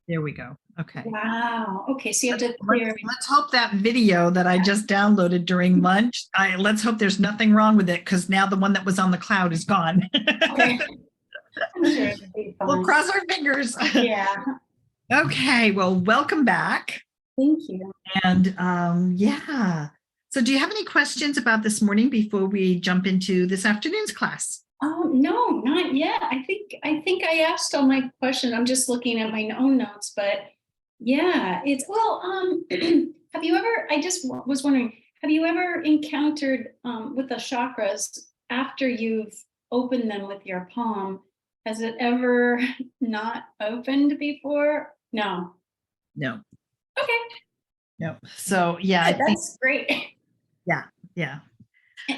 There we go. Okay. Wow. Okay. So you have to clear. Let's hope that video that I just downloaded during lunch, let's hope there's nothing wrong with it, because now the one that was on the cloud is gone. Okay. I'm sure it'll be fine. We'll cross our fingers. Yeah. Okay. Well, welcome back. Thank you. And yeah. So do you have any questions about this morning before we jump into this afternoon's class? Oh, no, not yet. I think I asked all my questions. I'm just looking at my own notes, but yeah, it's have you ever, I just was wondering, have you ever encountered with the chakras after you've opened them with your palm? Has it ever not opened before? No. No. Okay. No. So yeah, I think that's great. Yeah. Yeah.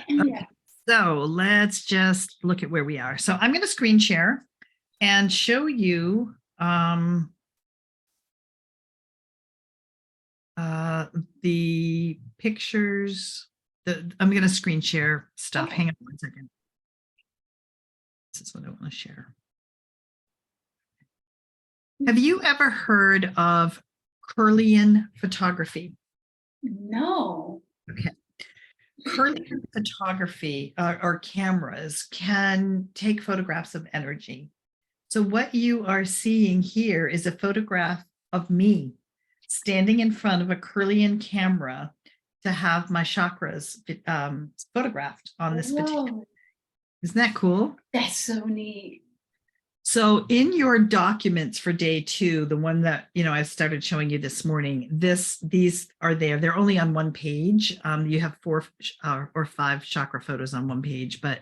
Yeah. So let's just look at where we are. So I'm going to screen share and show you the pictures. I'm going to screen share stuff. Okay. Hang on 1 second. This is what I want to share. Have you ever heard of Kirlian photography? No. Okay. Kirlian photography or cameras can take photographs of energy. So what you are seeing here is a photograph of me standing in front of a Kirlian camera to have my chakras photographed on this particular. Isn't that cool? That's so neat. So in your documents for day 2, the one that, I started showing you this morning, these are there. They're only on one page. You have 4 or 5 chakra photos on one page. But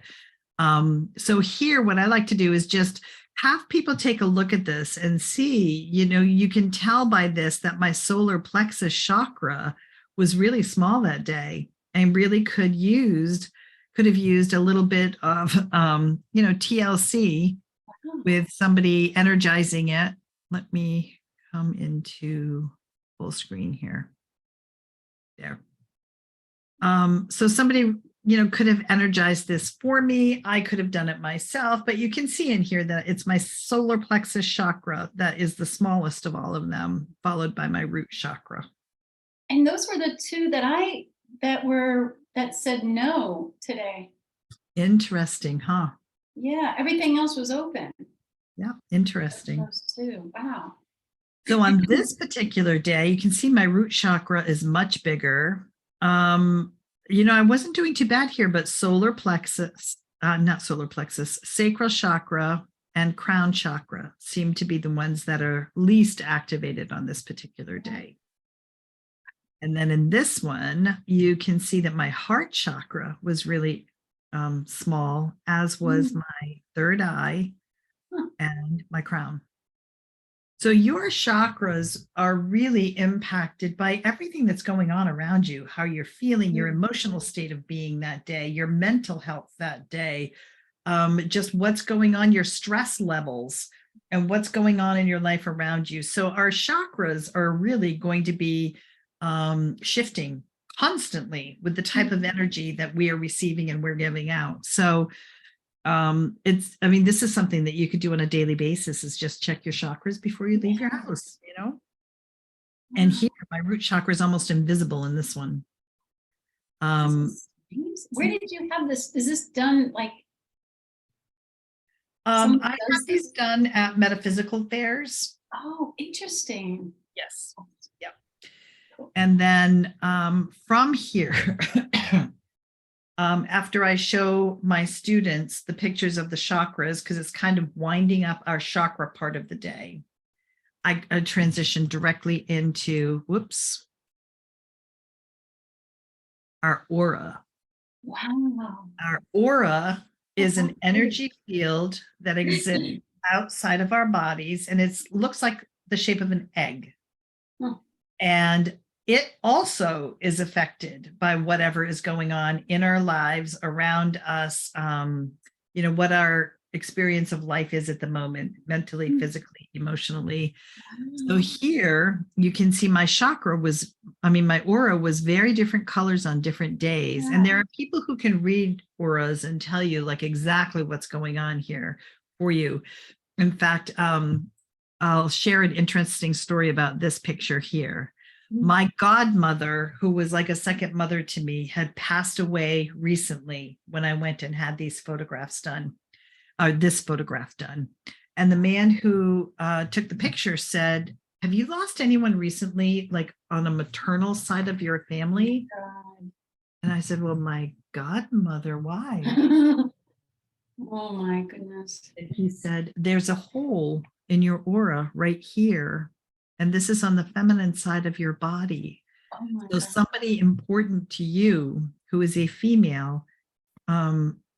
so here, what I like to do is just have people take a look at this and see, you can tell by this that my solar plexus chakra was really small that day and really could have used a little bit of, TLC with somebody energizing it. Let me come into full screen here. There. So somebody, could have energized this for me. I could have done it myself, but you can see in here that it's my solar plexus chakra that is the smallest of all of them, followed by my root chakra. And those were the 2 that said no today. Interesting, huh? Yeah, everything else was open. Yeah, interesting. Those 2. Wow. So on this particular day, you can see my root chakra is much bigger. I wasn't doing too bad here, but solar plexus, not solar plexus, sacral chakra and crown chakra seem to be the ones that are least activated on this particular day. And then in this one, you can see that my heart chakra was really small, as was my third eye and my crown. So your chakras are really impacted by everything that's going on around you, how you're feeling, your emotional state of being that day, your mental health that day, just what's going on, your stress levels, and what's going on in your life around you. So our chakras are really going to be shifting constantly with the type of energy that we are receiving and we're giving out. So this is something that you could do on a daily basis, is just check your chakras before you leave your house, And here, my root chakra is almost invisible in this one. Where did you have this? Is this done like? I have these done at metaphysical fairs. Oh, interesting. Yes. Yep. Cool. And then from here, after I show my students the pictures of the chakras, because it's kind of winding up our chakra part of the day, I transition directly into, our aura. Wow. Our aura is an energy field that exists outside of our bodies, and it looks like the shape of an egg. And it also is affected by whatever is going on in our lives around us, what our experience of life is at the moment, mentally, physically, emotionally. So here you can see my my aura was very different colors on different days. And there are people who can read auras and tell you like exactly what's going on here for you. In fact, I'll share an interesting story about this picture here. Mhm. My godmother, who was like a second mother to me, had passed away recently when I went and had these photographs done, or this photograph done. And the man who took the picture said, "Have you lost anyone recently, like on a maternal side of your family?" God. And I said, "Well, my godmother, why?" Oh my goodness. And he said, "There's a hole in your aura right here. And this is on the feminine side of your body. Oh my So God. somebody important to you who is a female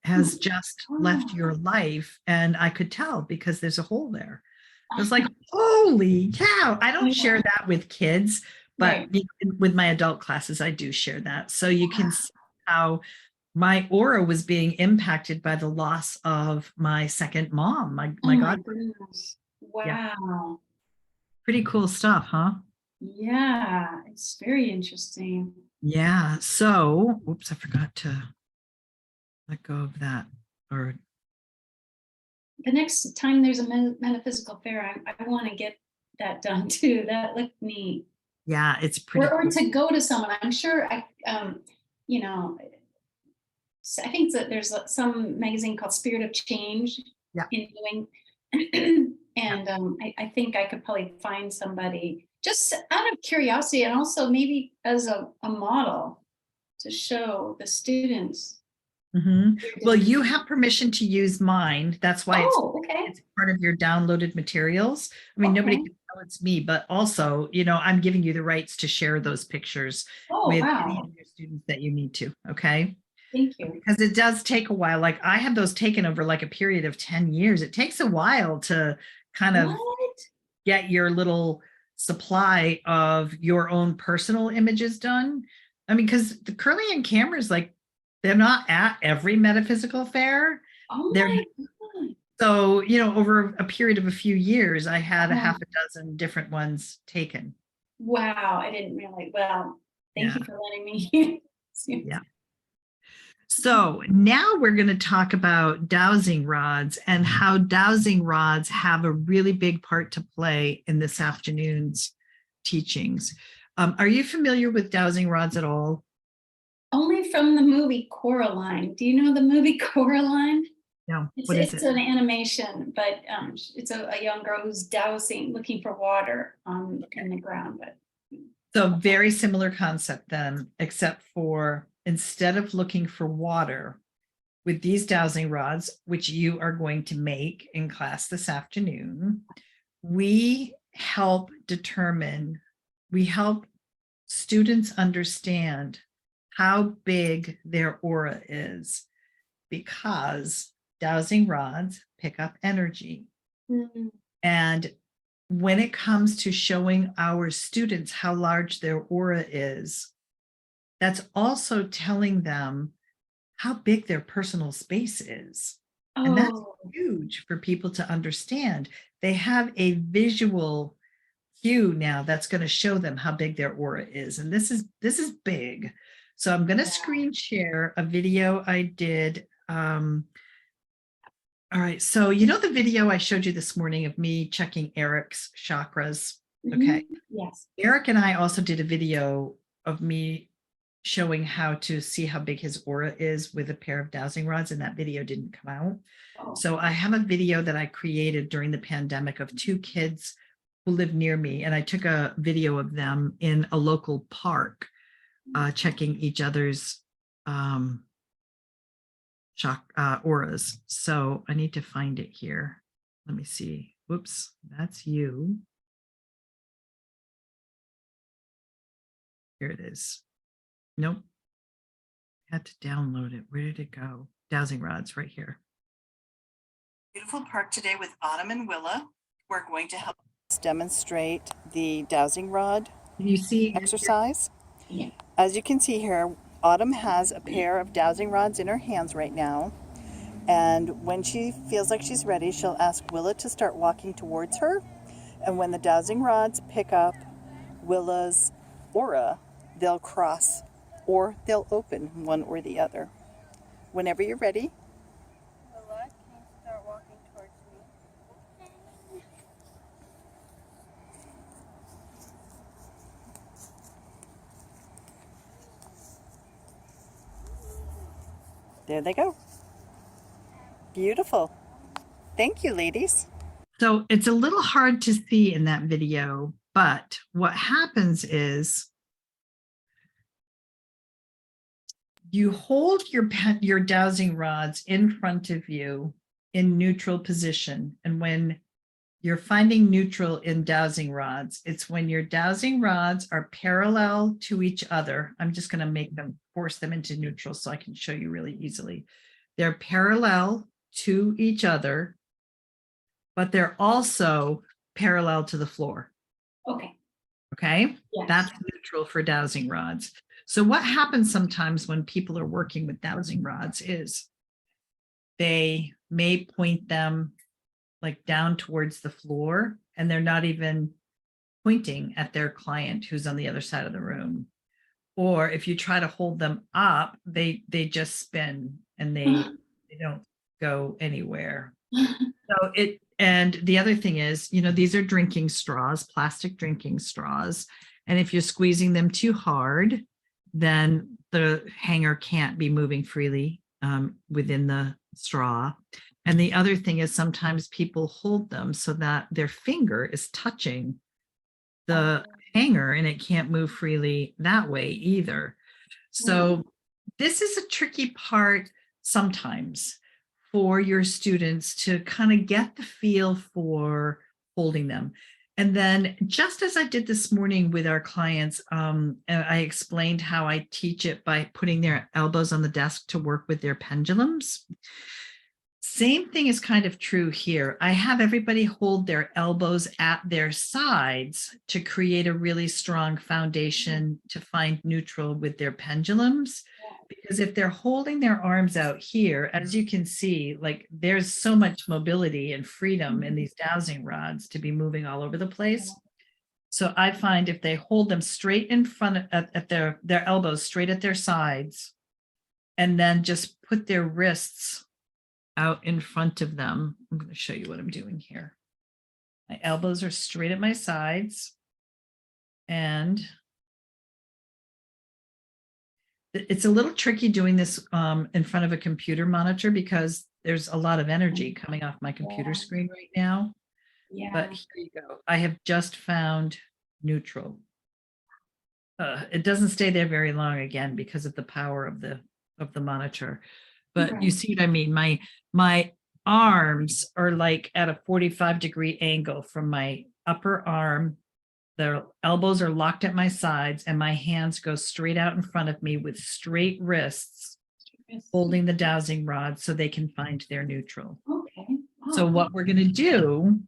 has just left your life." And I could tell because there's a hole there. I was like, holy cow. I don't share that with kids, but Right. with my adult classes, I do share that. So you can see how my aura was being impacted by the loss of my second mom, Oh my my god. goodness. Yeah, Wow. pretty cool stuff, huh? Yeah, it's very interesting. Yeah. So, oops, I forgot to let go of that. Or The next time there's a metaphysical fair, I want to get that done too. That looked neat. yeah, it's pretty Or cool. to go to someone. I'm sure you know, I think that there's some magazine called Spirit of Change Yeah. in doing, and I think I could probably find somebody just out of curiosity and also maybe as a model to show the students. Mhm. They're Well, doing. you have permission to use mine. That's why Oh, okay. it's part of your downloaded materials. I mean, nobody Okay. can tell it's me, but also, I'm giving you the rights to share those pictures Oh, with any wow. of your students that you need to. Okay. Thank you. Because it does take a while. Like I had those taken over like a period of 10 years. It takes a while to kind of What? get your little supply of your own personal images done. I mean, because the Kirlian cameras, like, they're not at every metaphysical fair. Oh They're my God. so, over a period of a few years, I had a Oh, half a dozen different ones taken. wow. I didn't realize. Well, thank Yeah. you for letting me. Yeah. So now we're going to talk about dowsing rods and how dowsing rods have a really big part to play in this afternoon's teachings. Are you familiar with dowsing rods at all? Only from the movie Coraline. Do you know the movie Coraline? No. It's What is it's it? an animation, but it's a young girl who's dowsing, looking for water in the ground. But So very similar concept then, except for instead of looking for water with these dowsing rods, which you are going to make in class this afternoon, we help students understand how big their aura is because dowsing rods pick up energy. Mhm. And when it comes to showing our students how large their aura is, that's also telling them how big their personal space is. And that's Oh, huge for people to understand. They have a visual cue now that's going to show them how big their aura is. And this is big. So I'm going to screen share a video I did. All right. So the video I showed you this morning of me checking Eric's chakras. Okay. Yes. Eric and I also did a video of me showing how to see how big his aura is with a pair of dowsing rods, and that video didn't come out. Oh. So I have a video that I created during the pandemic of two kids who live near me, and I took a video of them in a local park checking each other's auras. So I need to find it here. Let me see. Whoops, that's you. Here it is. Nope. I had to download it. Where did it go? Dowsing rods right here. Beautiful park today with Autumn and Willa. We're going to help demonstrate the dowsing rod Can you see? exercise. Yeah. As you can see here, Autumn has a pair of dowsing rods in her hands right now, and when she feels like she's ready, she'll ask Willa to start walking towards her, and when the dowsing rods pick up Willa's aura, they'll cross or they'll open, one or the other. Whenever you're ready. Willa, can you start walking towards me? There they go. Beautiful. Thank you, ladies. So it's a little hard to see in that video, but what happens is you hold your dowsing rods in front of you in neutral position. And when you're finding neutral in dowsing rods, it's when your dowsing rods are parallel to each other. I'm just going to force them into neutral so I can show you really easily. They're parallel to each other, but they're also parallel to the floor. Okay. Okay. Yes. That's neutral for dowsing rods. So what happens sometimes when people are working with dowsing rods is they may point them like down towards the floor, and they're not even pointing at their client who's on the other side of the room. Or if you try to hold them up, they just spin and they don't go anywhere. So and the other thing is, these are drinking straws, plastic drinking straws. And if you're squeezing them too hard, then the hanger can't be moving freely within the straw. And the other thing is sometimes people hold them so that their finger is touching the hanger and it can't move freely that way either. So this is a tricky part sometimes for your students to kind of get the feel for holding them. And then just as I did this morning with our clients, I explained how I teach it by putting their elbows on the desk to work with their pendulums. Same thing is kind of true here. I have everybody hold their elbows at their sides to create a really strong foundation to find neutral with their pendulums. Because if they're holding their arms out here, as you can see, like there's so much mobility and freedom in these dowsing rods to be moving all over the place. So I find if they hold them straight in front at their elbows straight at their sides, and then just put their wrists out in front of them. I'm going to show you what I'm doing here. My elbows are straight at my sides, and it's a little tricky doing this in front of a computer monitor because there's a lot of energy coming off my computer screen right now. Yeah. But here you go. I have just found neutral. It doesn't stay there very long again because of the power of the monitor. But you see what I mean? My arms are like at a 45-degree angle from my upper arm. The elbows are locked at my sides and my hands go straight out in front of me with straight wrists, holding the dowsing rod so they can find their neutral. Okay. So what we're going to do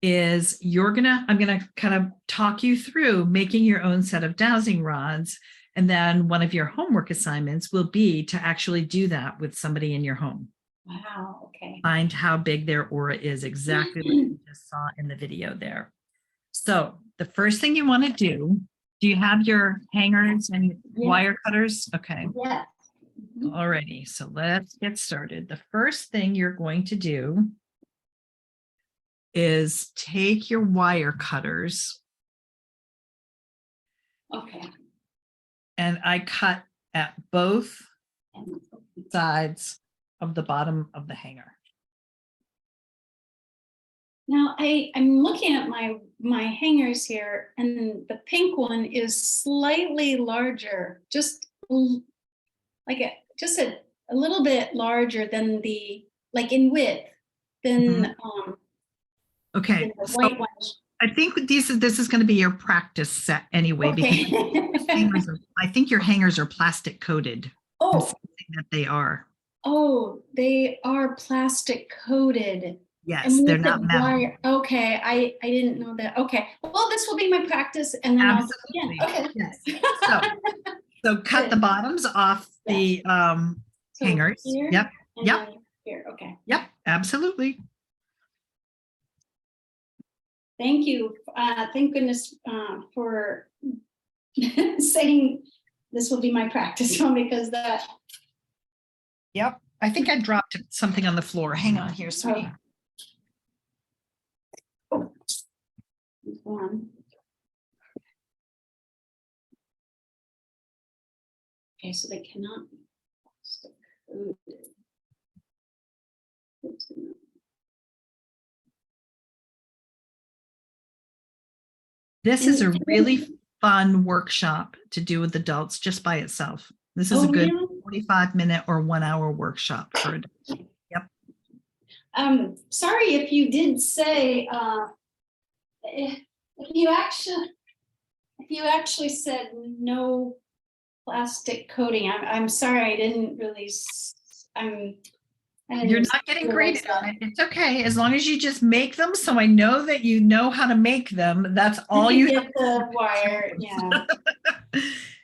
is I'm going to kind of talk you through making your own set of dowsing rods. And then one of your homework assignments will be to actually do that with somebody in your home. Wow. Okay. Find how big their aura is, exactly what you just saw in the video there. So the first thing you want to do you have your hangers and wire cutters? Okay. Yeah. Alrighty, so let's get started. The first thing you're going to do is take your wire cutters. Okay. And I cut at both sides of the bottom of the hanger. Now I'm looking at my hangers here, and the pink one is slightly larger, just like a little bit larger than like in width than Okay, the so white one. I think this is going to be your practice set anyway, Okay. because I think your hangers are plastic coated. Oh, that they are. Oh, they are plastic coated. Yes, they're not metal. Wire. Okay, I didn't know that. Okay, well, this will be my practice, and then Absolutely. I'll okay. Yes. So cut the bottoms off the hangers. Here, yep. Yep. Here. Okay. Yep. Absolutely. Thank you. Thank goodness for saying this will be my practice one, because that. Yep. I think I dropped something on the floor. Hang on here, sweetie. One. Okay, so they cannot be plastic This is a really fun workshop to do with adults just by itself. This is a good really? 45-minute or 1-hour workshop for adults. Sorry if you did say, if you actually said no plastic coating, I'm sorry, I didn't really, I didn't You're not getting realize graded on it. It's okay. As long as you just make them so I know that you know how to make them. That's all you get the wire, yeah.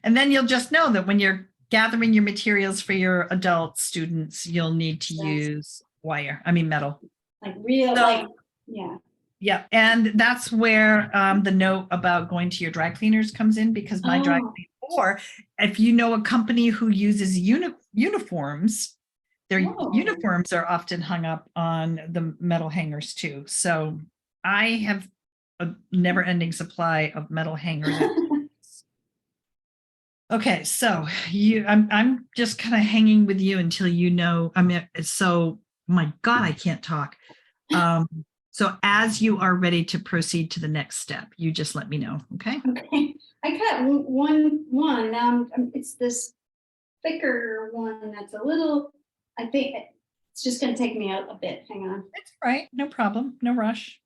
And then you'll just know that when you're gathering your materials for your adult students, you'll need to use metal. Like real, So- like, yeah. Yeah, and that's where the note about going to your dry cleaners comes in, because my dry Oh. cleaner, or if you know a company who uses uniforms, their Whoa. uniforms are often hung up on the metal hangers too. So I have a never-ending supply of metal hangers. Okay, so I'm just kind of hanging with you until you know. So my God, I can't talk. So as you are ready to proceed to the next step, you just let me know, okay? Okay, I got one. It's this thicker one that's a little, I think it's just gonna take me a bit, hang on. That's right, no problem, no rush.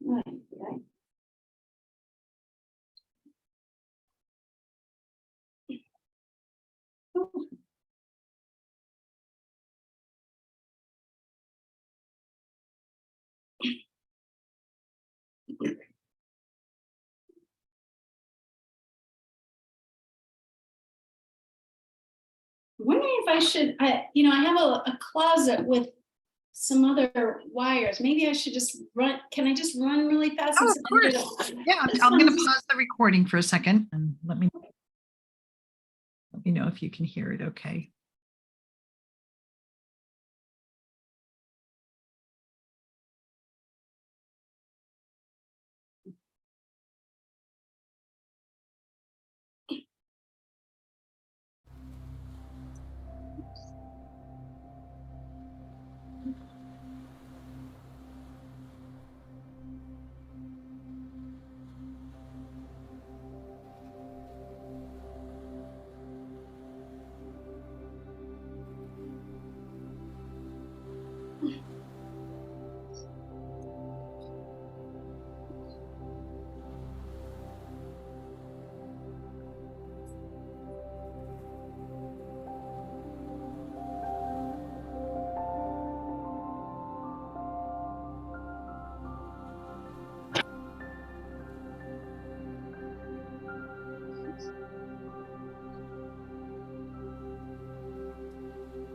Right. Wondering if I should, I have a closet with some other wires. Maybe I should just run. Can I just run really fast? Oh, of course. Yeah, I'm going to pause the recording for a second and let me know if you can hear it okay.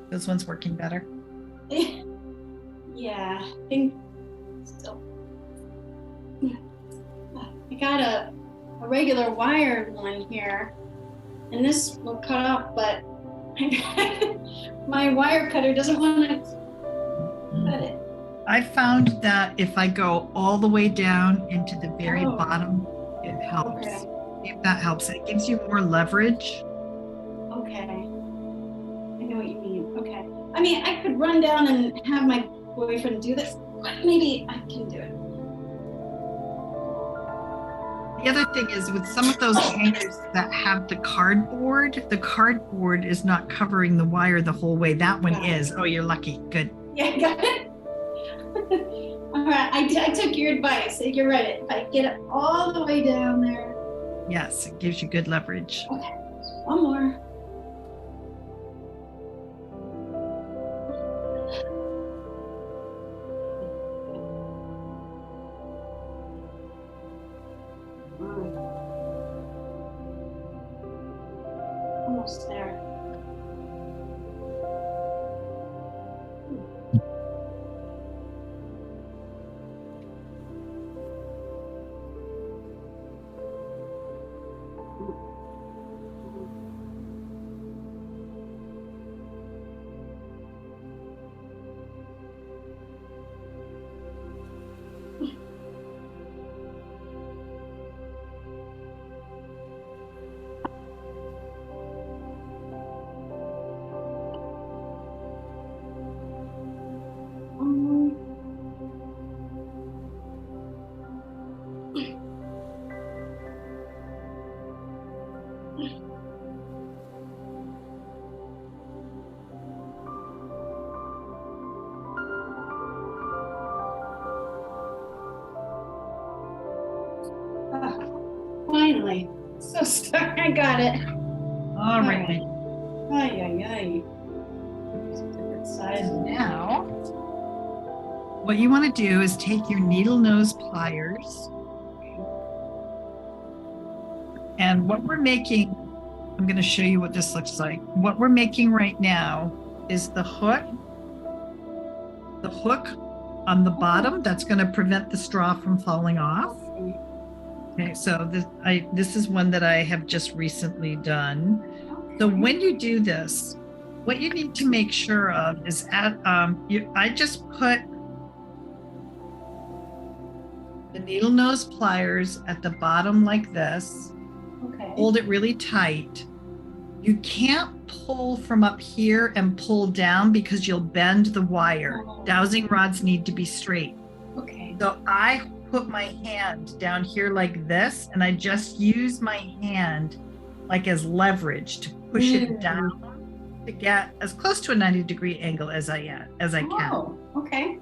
This one's working better. Yeah, I think so. I got a regular wired one here, and this will cut off, but my wire cutter doesn't want to cut it. I found that if I go all the way down into the very Oh. bottom, it helps. Okay. If that helps, it gives you more leverage. Okay. I know what you mean. Okay. I mean, I could run down and have my boyfriend do this, but maybe I can do it. The other thing is with some of those hangers that have the cardboard is not covering the wire the whole way. That one is. Oh, you're lucky. Good. Yeah, I got it. All right, I took your advice. You're right. If I get it all the way down there. Yes, it gives you good leverage. Okay, one more. Almost there. Finally. So sorry, I got it. All right. Ay, ay, ay. Different sizes. Now, what you want to do is take your needle nose pliers. And what we're making, I'm going to show you what this looks like. What we're making right now is the hook on the bottom that's going to prevent the straw from falling off. Okay, so this is one that I have just recently done. So when you do this, what you need to make sure of is I just put the needle nose pliers at the bottom like this. Okay. Hold it really tight. You can't pull from up here and pull down because you'll bend the wire. Dowsing rods need to be straight. Okay. So I put my hand down here like this, and I just use my hand like as leverage to push it down to get as close to a 90-degree angle as I can. Oh, okay.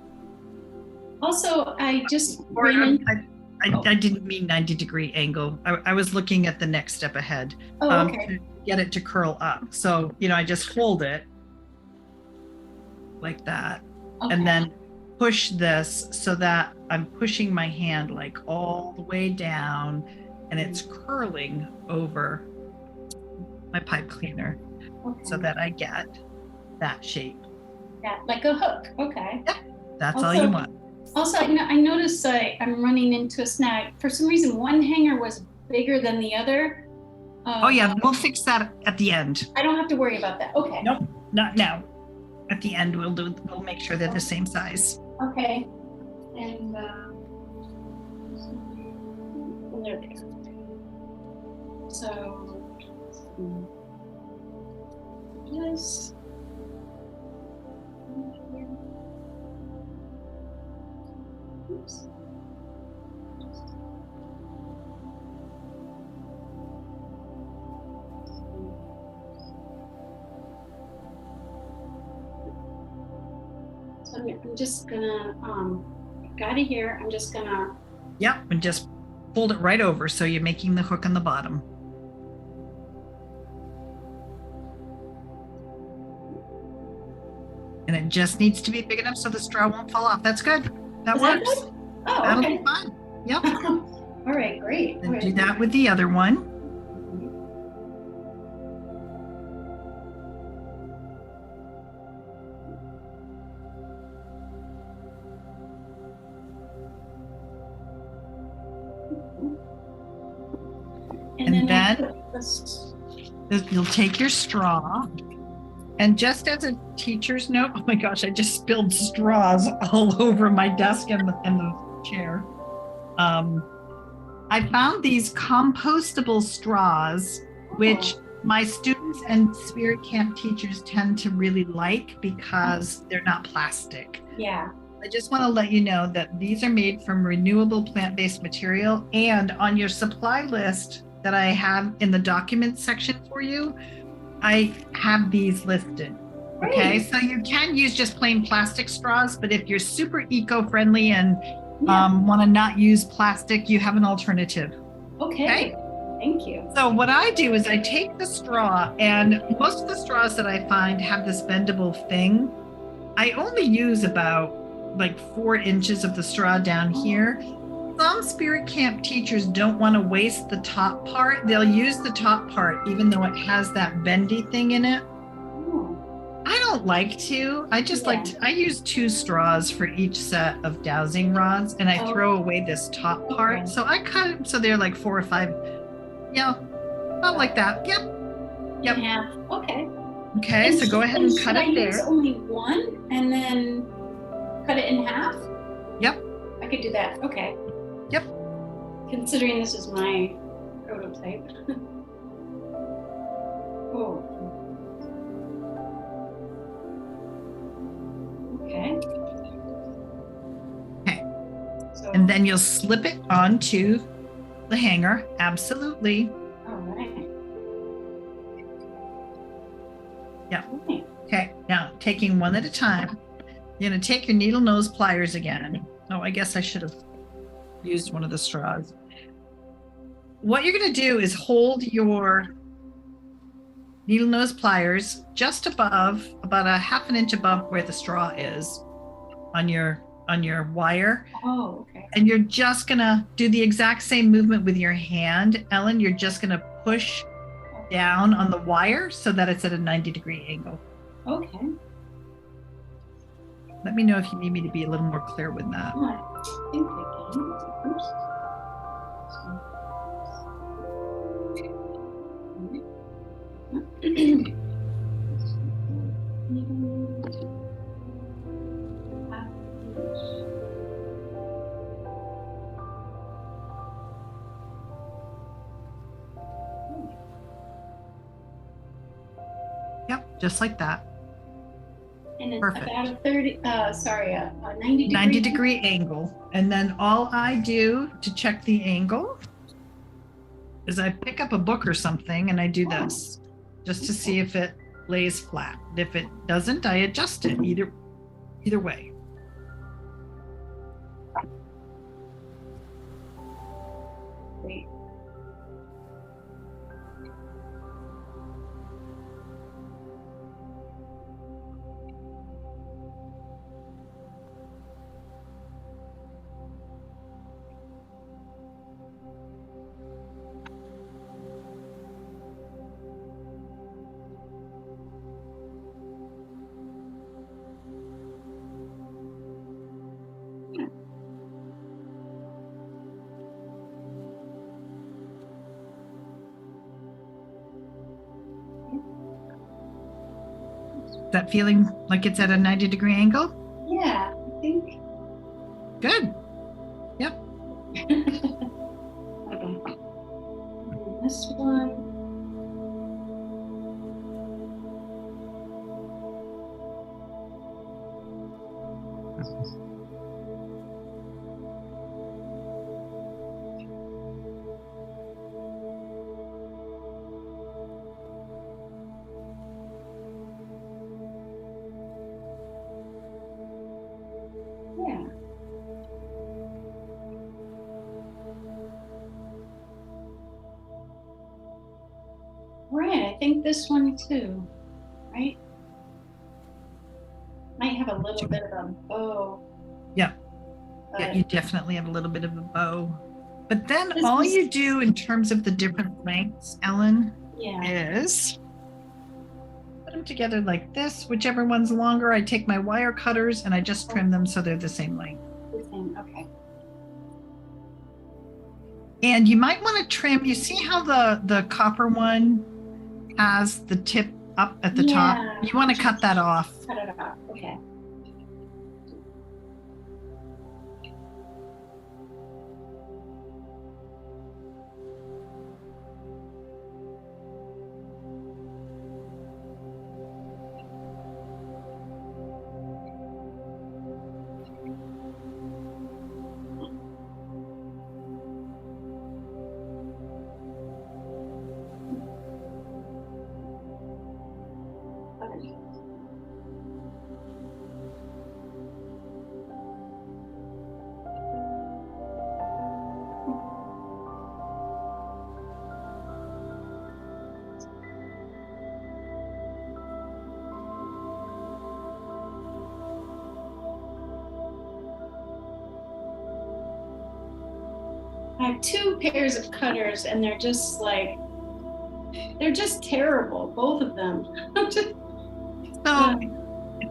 Also, I just I didn't mean 90-degree angle. I was looking at the next step ahead. To get it to curl up. So, I just hold it like that, and then push this so that I'm pushing my hand like all the way down, and it's curling over my pipe cleaner so that I get that shape. Yeah, like a hook. Okay. Yeah, that's all you want. Also, I noticed I'm running into a snag. For some reason, one hanger was bigger than the other. Oh yeah, we'll fix that at the end. I don't have to worry about that. Okay. Nope, not now. At the end, we'll make sure they're the same size. Okay. And there they go. So just oops. So I'm just gonna got it here. I'm just gonna and just fold it right over so you're making the hook on the bottom. And it just needs to be big enough so the straw won't fall off. That's good. That works. Good? Oh, That'll okay. be fine. Yep. All right, great. And do that with the other one. And then you'll take your straw, and just as a teacher's note, oh my gosh, I just spilled straws all over my desk and the chair. I found these compostable straws, which my students and spirit camp teachers tend to really like because they're not plastic. Yeah. I just want to let you know that these are made from renewable plant-based material, and on your supply list that I have in the documents section for you, I have these listed. Great. Okay, so you can use just plain plastic straws, but if you're super eco-friendly and want to not use plastic, you have an alternative. Okay. Thank you. So what I do is I take the straw, and most of the straws that I find have this bendable thing. I only use about like 4 inches of the straw down here. Some spirit camp teachers don't want to waste the top part. They'll use the top part even though it has that bendy thing in it. I don't like to. I just I use 2 straws for each set of dowsing rods, and I throw away this top part. So I cut them so they're like 4 or 5. Yeah, about like that. Yep. Yeah. Okay. Okay, And so go ahead and cut it use there. only one and then cut it in half? Yep. I could do that. Okay. Yep. Considering this is my prototype. Oh. Okay. Okay. So, And then you'll slip it onto the hanger. Absolutely. all right. Yeah. Okay. Okay, now taking one at a time, you're going to take your needle nose pliers again. Oh, I guess I should have used one of the straws. What you're going to do is hold your needle nose pliers just above, about a half an inch above where the straw is on your wire. Oh, okay. And you're just going to do the exact same movement with your hand. Ellen, you're just going to push down on the wire so that it's at a 90-degree angle. Okay. Let me know if you need me to be a little more clear with that. I think I can. Oops. Yep, just like that. And it's Perfect. about a 30, sorry, a 90 degree. 90-degree angle. And then all I do to check the angle is I pick up a book or something and I do this just to see if it lays flat. If it doesn't, I adjust it either way. Great. Is that feeling like it's at a 90-degree angle? Yeah, I think. Good. Yep. Okay. And this one. Yeah. Right, I think this one too, right? Might have a little bit of a bow. Yeah. but- Yeah, you definitely have a little bit of a bow. But then This all was- you do in terms of the different lengths, Ellen, Yeah, is put them together like this. Whichever one's longer, I take my wire cutters and I just trim them so they're the same length. the same, okay. And you might want to trim, you see how the copper one has the tip up at the top? Yeah. You want to cut that off. Cut it off, okay. Okay. I have two pairs of cutters and they're just like, they're just terrible, both of them. I'm just, So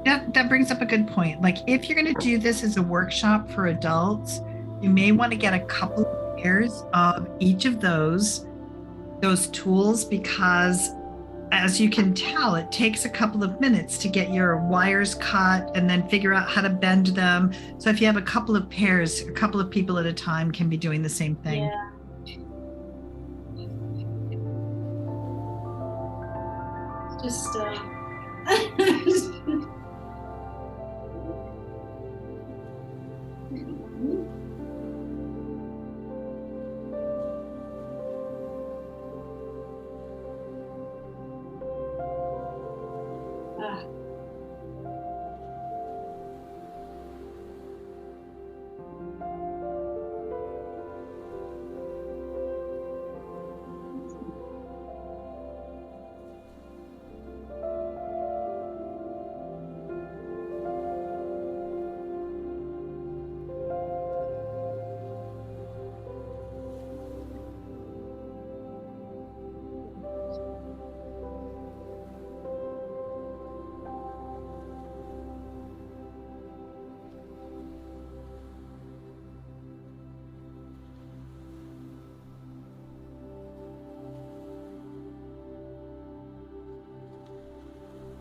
that brings up a good point. Like if you're going to do this as a workshop for adults, you may want to get a couple of pairs of each of those tools, because as you can tell, it takes a couple of minutes to get your wires cut and then figure out how to bend them. So if you have a couple of pairs, a couple of people at a time can be doing the same thing. yeah. Just,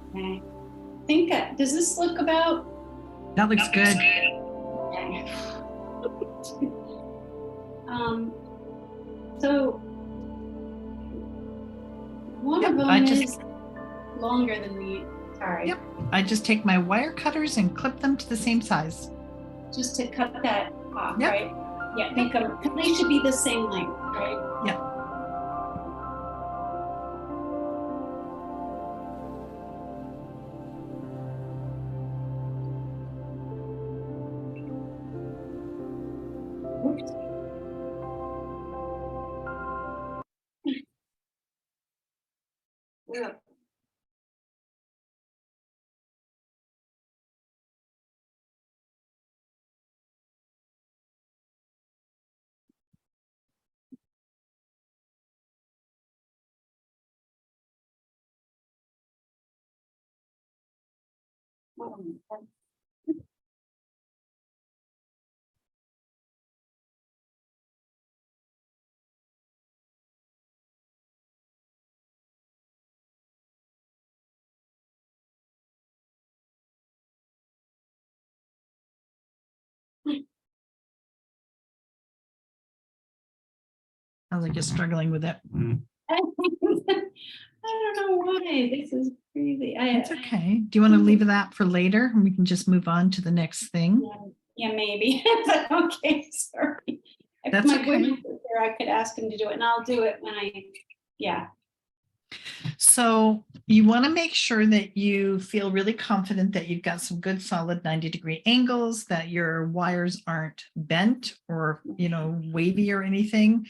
Okay. I think, does this look about? That looks good. Okay. So one Yep, of them I just- is longer than the, sorry. Yep. I just take my wire cutters and clip them to the same size. Just to cut that off, Yep. right? Yeah, make them, they should be the same length, right? Yep. Oops. Yeah. Sounds like you're struggling with it. I don't know why, this is crazy. It's okay. Do you want to leave that for later and we can just move on to the next thing? Yeah, maybe. Okay, sorry. If That's my okay. boyfriend was there, I could ask him to do it, and I'll do it when yeah. So you want to make sure that you feel really confident that you've got some good solid 90-degree angles, that your wires aren't bent or, wavy or anything.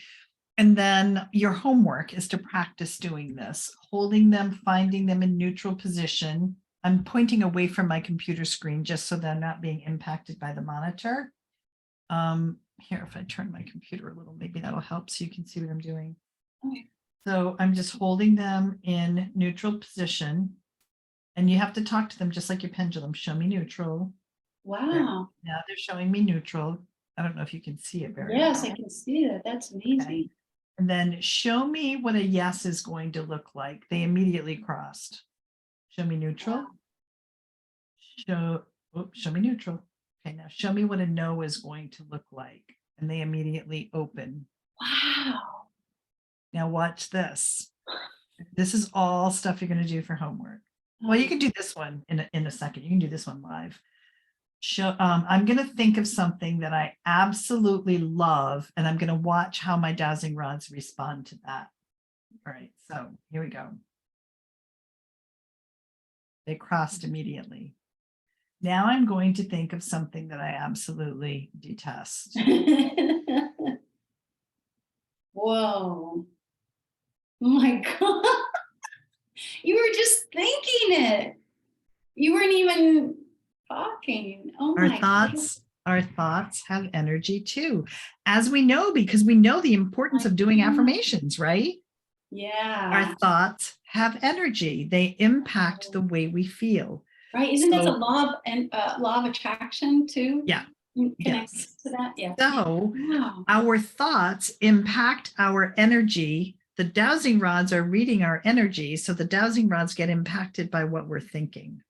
And then your homework is to practice doing this, holding them, finding them in neutral position. I'm pointing away from my computer screen just so they're not being impacted by the monitor. Here, if I turn my computer a little, maybe that'll help so you can see what I'm doing. Okay. So I'm just holding them in neutral position. And you have to talk to them just like your pendulum. Show me neutral. Wow. Now they're showing me neutral. I don't know if you can see it very Yes, well. I can see that. That's amazing. Okay. And then show me what a yes is going to look like. They immediately crossed. Show me neutral. Show me neutral. Okay, now show me what a no is going to look like. And they immediately open. Wow. Now watch this. This is all stuff you're going to do for homework. Well, you can do this one in a second. You can do this one live. I'm going to think of something that I absolutely love, and I'm going to watch how my dowsing rods respond to that. All right, so here we go. They crossed immediately. Now I'm going to think of something that I absolutely detest. Whoa. Oh my God. You were just thinking it. You weren't even talking. Oh my Our thoughts have energy too, as we know, because we know the importance of doing affirmations, right? Yeah. Our thoughts have energy. They impact the way we feel. Right. Isn't that the law of attraction too? Yeah. Connects to that. Yeah. So wow. Our thoughts impact our energy. The dowsing rods are reading our energy. So the dowsing rods get impacted by what we're thinking.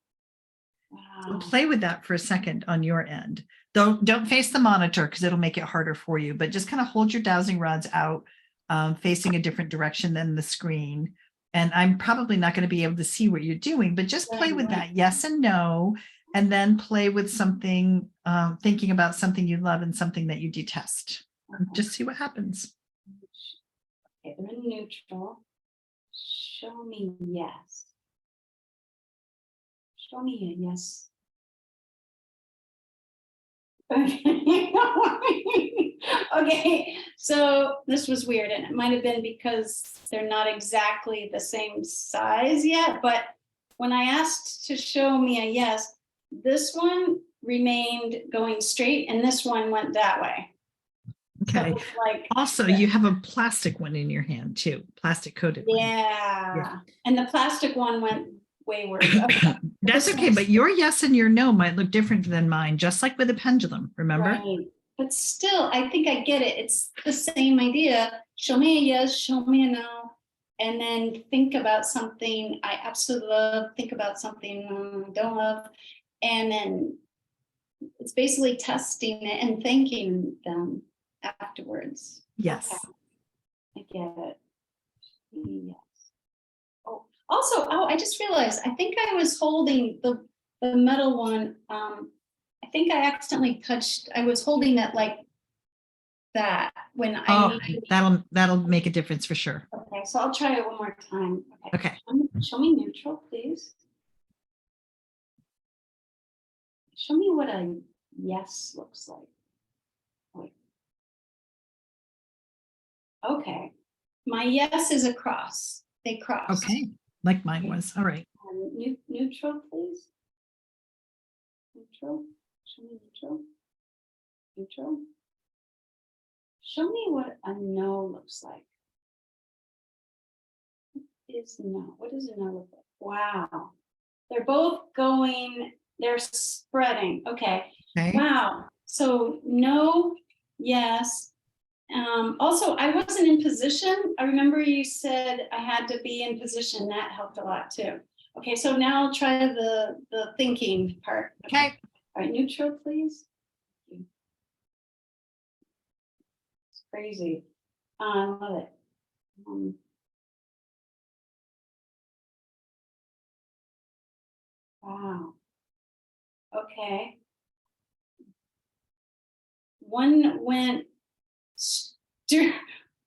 Wow. So play with that for a second on your end. Don't face the monitor because it'll make it harder for you, but just kind of hold your dowsing rods out, facing a different direction than the screen. And I'm probably not going to be able to see what you're doing, but just play with that yes and no, and then play with something, thinking about something you love and something that you detest. Okay. Just see what happens. Okay, they're in neutral. Show me yes. Show me a yes. Okay. Okay, so this was weird, and it might have been because they're not exactly the same size yet, but when I asked to show me a yes, this one remained going straight and this one went that way. Okay. So also, you have a plastic one in your hand too, plastic coated one. Yeah. And the plastic one went wayward. Okay. That's okay, but your yes and your no might look different than mine, just like with a pendulum, remember? Right. But still, I think I get it. It's the same idea. Show me a yes, show me a no. and then think about something I absolutely love, think about something I don't love, and then it's basically testing it and thanking them afterwards. Yes. Okay, I get it. Yes. Oh, also, I just realized, I think I was holding the metal one. I think I accidentally touched, I was holding it like that when I Oh, need. that'll make a difference for sure. Okay, so I'll try it one more time. Okay. Show me neutral, please. Show me what a yes looks like. Wait. Okay, my yes is a cross. They cross. Okay. Like mine was. All right. Neutral, please. Neutral. Show me neutral. Neutral. Show me what a no looks like. What is no? What does a no look like? Wow. They're both going, they're spreading. Okay. Okay. Wow. So no, yes. Also, I wasn't in position. I remember you said I had to be in position. That helped a lot too. Okay, so now I'll try the thinking part. Okay. All right, neutral, please. It's crazy. I love it. Wow. Okay. One went, has that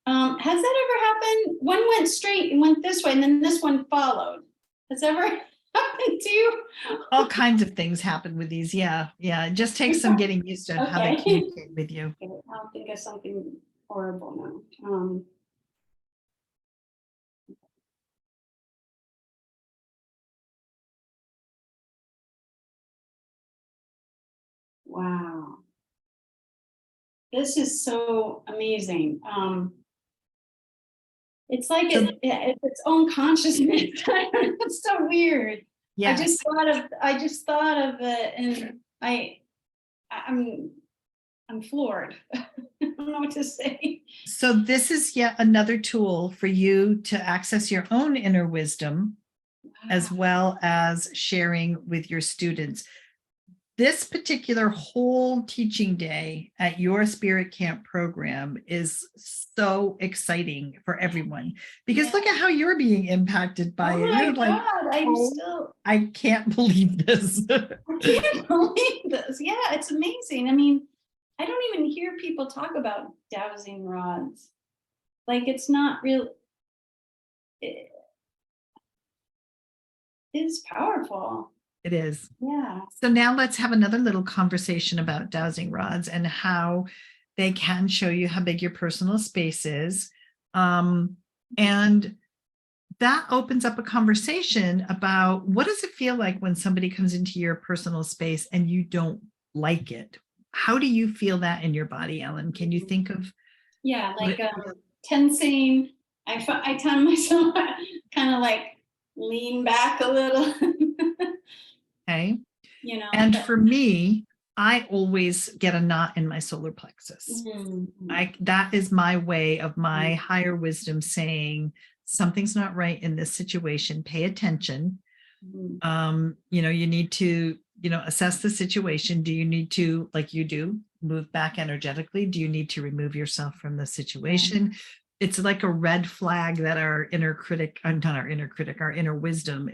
ever happened? One went straight and went this way, and then this one followed. Has that ever happened to you? All kinds of things happen with these. Yeah. Yeah. It just takes some getting used to how they Okay. communicate with you. Okay, I'll think of something horrible now. Wow. This is so amazing. It's like it's its own consciousness. It's so weird. Yeah. I just thought of it, and I'm floored. I don't know what to say. So this is yet another tool for you to access your own inner wisdom, as well as sharing with your students. This particular whole teaching day at your Spirit Camp program is so exciting for everyone, because look at how you're being impacted by it. You're like, I can't believe this. I can't believe this. Yeah, it's amazing. I mean, I don't even hear people talk about dowsing rods. Like, it's not real. It is powerful. It is. Yeah. So now let's have another little conversation about dowsing rods and how they can show you how big your personal space is. And that opens up a conversation about, what does it feel like when somebody comes into your personal space and you don't like it? How do you feel that in your body, Ellen? Can you think of? Yeah, like tensing. I tell myself kind of like lean back a little. Okay. You know. And for me, I always get a knot in my solar plexus. That is my way of my higher wisdom saying, something's not right in this situation. Pay attention. You need to, assess the situation. Do you need to, like you do, move back energetically? Do you need to remove yourself from the situation? It's like a red flag that our inner critic, not our inner critic, our inner wisdom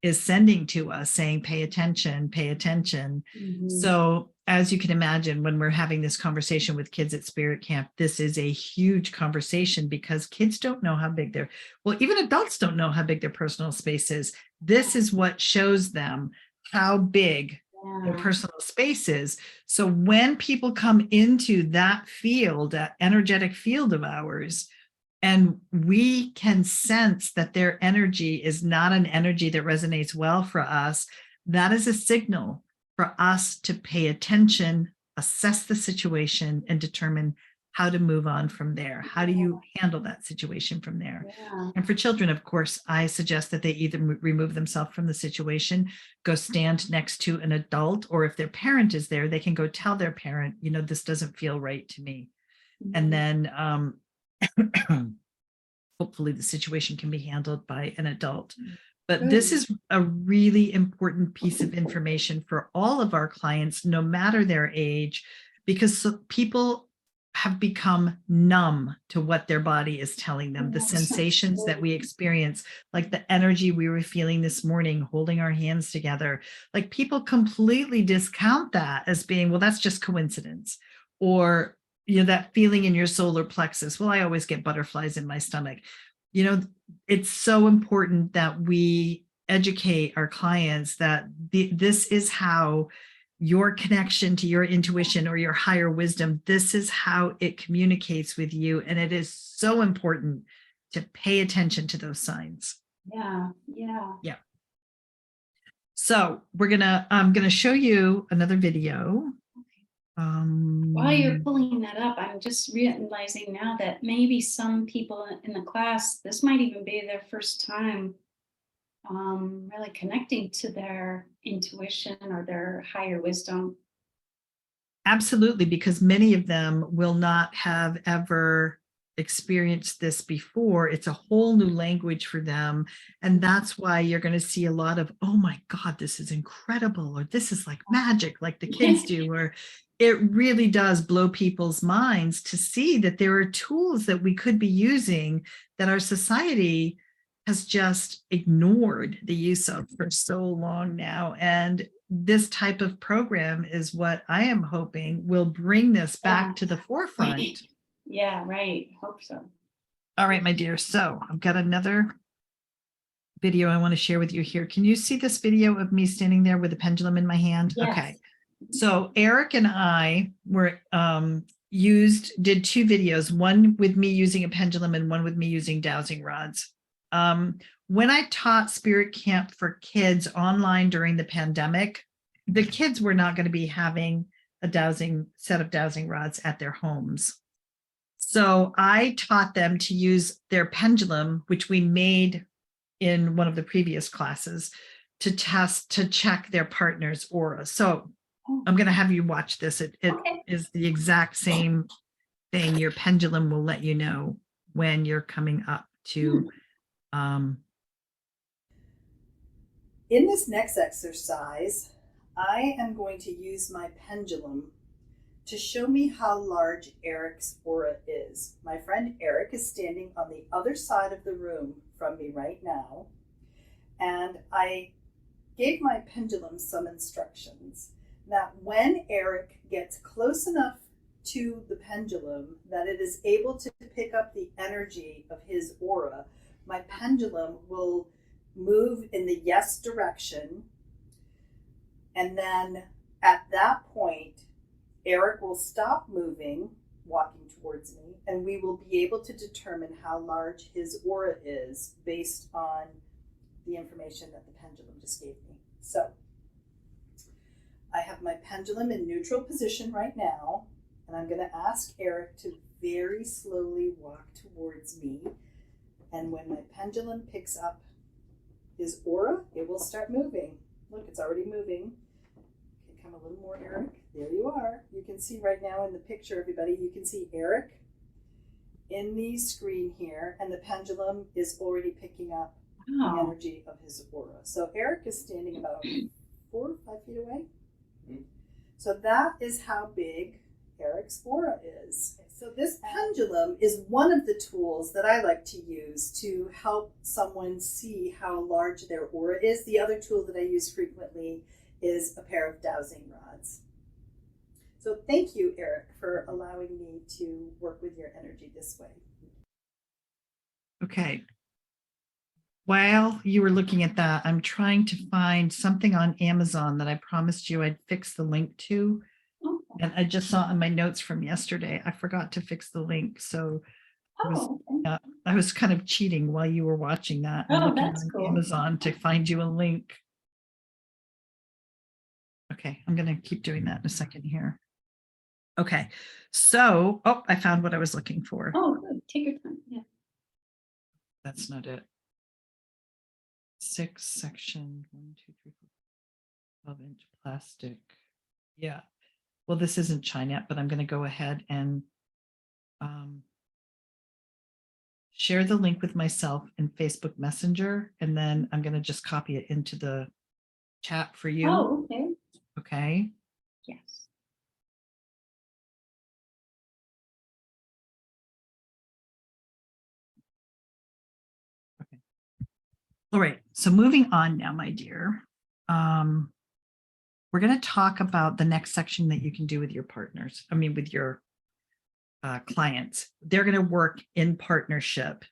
is sending to us, saying, pay attention, pay attention. So as you can imagine, when we're having this conversation with kids at Spirit Camp, this is a huge conversation, because kids don't know how big even adults don't know how big their personal space is. This is what shows them how big their personal space is. So when people come into that field, that energetic field of ours, and we can sense that their energy is not an energy that resonates well for us, that is a signal for us to pay attention, assess the situation, and determine how to move on from there. How do you handle that situation from there? And for children, of course, I suggest that they either remove themselves from the situation, go stand next to an adult, or if their parent is there, they can go tell their parent, this doesn't feel right to me. And then hopefully the situation can be handled by an adult. But Good. this is a really important piece of information for all of our clients, no matter their age, because people have become numb to what their body is telling them, the sensations that we experience, like the energy we were feeling this morning, holding our hands together. Like people completely discount that as being, well, that's just coincidence. Or, you know, that feeling in your solar plexus. Well, I always get butterflies in my stomach. You know, it's so important that we educate our clients that this is how your connection to your intuition or your higher wisdom, this is how it communicates with you. And it is so important to pay attention to those signs. Yeah, yeah. Yeah. So I'm gonna show you another video. While you're pulling that up, I'm just realizing now that maybe some people in the class, this might even be their first time really connecting to their intuition or their higher wisdom. Absolutely, because many of them will not have ever experienced this before. It's a whole new language for them. And that's why you're going to see a lot of, oh my God, this is incredible, or this is like magic, like the kids do, or it really does blow people's minds to see that there are tools that we could be using that our society has just ignored the use of for so long now. And this type of program is what I am hoping will bring this back to the forefront. Yeah, right. Hope so. All right, my dear. So I've got another video I want to share with you here. Can you see this video of me standing there with a pendulum in my hand? Yes. Okay. So Eric and I were did two videos, one with me using a pendulum and one with me using dowsing rods. When I taught Spirit Camp for Kids online during the pandemic, the kids were not going to be having a set of dowsing rods at their homes. So I taught them to use their pendulum, which we made in one of the previous classes, to check their partner's aura. So I'm going to have you watch this. It Okay. is the exact same thing. Your pendulum will let you know when you're coming up to In this next exercise, I am going to use my pendulum to show me how large Eric's aura is. My friend Eric is standing on the other side of the room from me right now, and I gave my pendulum some instructions that when Eric gets close enough to the pendulum that it is able to pick up the energy of his aura, my pendulum will move in the yes direction, and then at that point Eric will stop moving, walking towards me, and we will be able to determine how large his aura is based on the information that the pendulum just gave me. So I have my pendulum in neutral position right now, and I'm going to ask Eric to very slowly walk towards me, and when my pendulum picks up his aura, it will start moving. Look, it's already moving. Okay, come a little more, Eric. There you are. You can see right now in the picture, everybody, you can see Eric in the screen here, and the pendulum is already picking up the energy of his aura. So Eric is standing about 4 or 5 feet away. Mm-hmm. So that is how big Eric's aura is. So this pendulum is one of the tools that I like to use to help someone see how large their aura is. The other tool that I use frequently is a pair of dowsing rods. So thank you, Eric, for allowing me to work with your energy this way. Okay. While you were looking at that, I'm trying to find something on Amazon that I promised you I'd fix the link to. And I just saw in my notes from yesterday, I forgot to fix the link. So I was kind of cheating while you were watching that and looking on cool. Amazon to find you a link. Okay, I'm going to keep doing that in a second here. Okay, so, I found what I was looking for. Oh, good. Take your time. Yeah. That's not it. 6 section 1, 2, 3, 4, 12-inch plastic. Yeah. Well, this isn't Chinette, but I'm going to go ahead and share the link with myself in Facebook Messenger, and then I'm going to just copy it into the chat for you. Oh, okay. Okay. Yes. All right. So moving on now, my dear. We're going to talk about the next section that you can do with your partners. I mean, with your clients. They're going to work in partnership,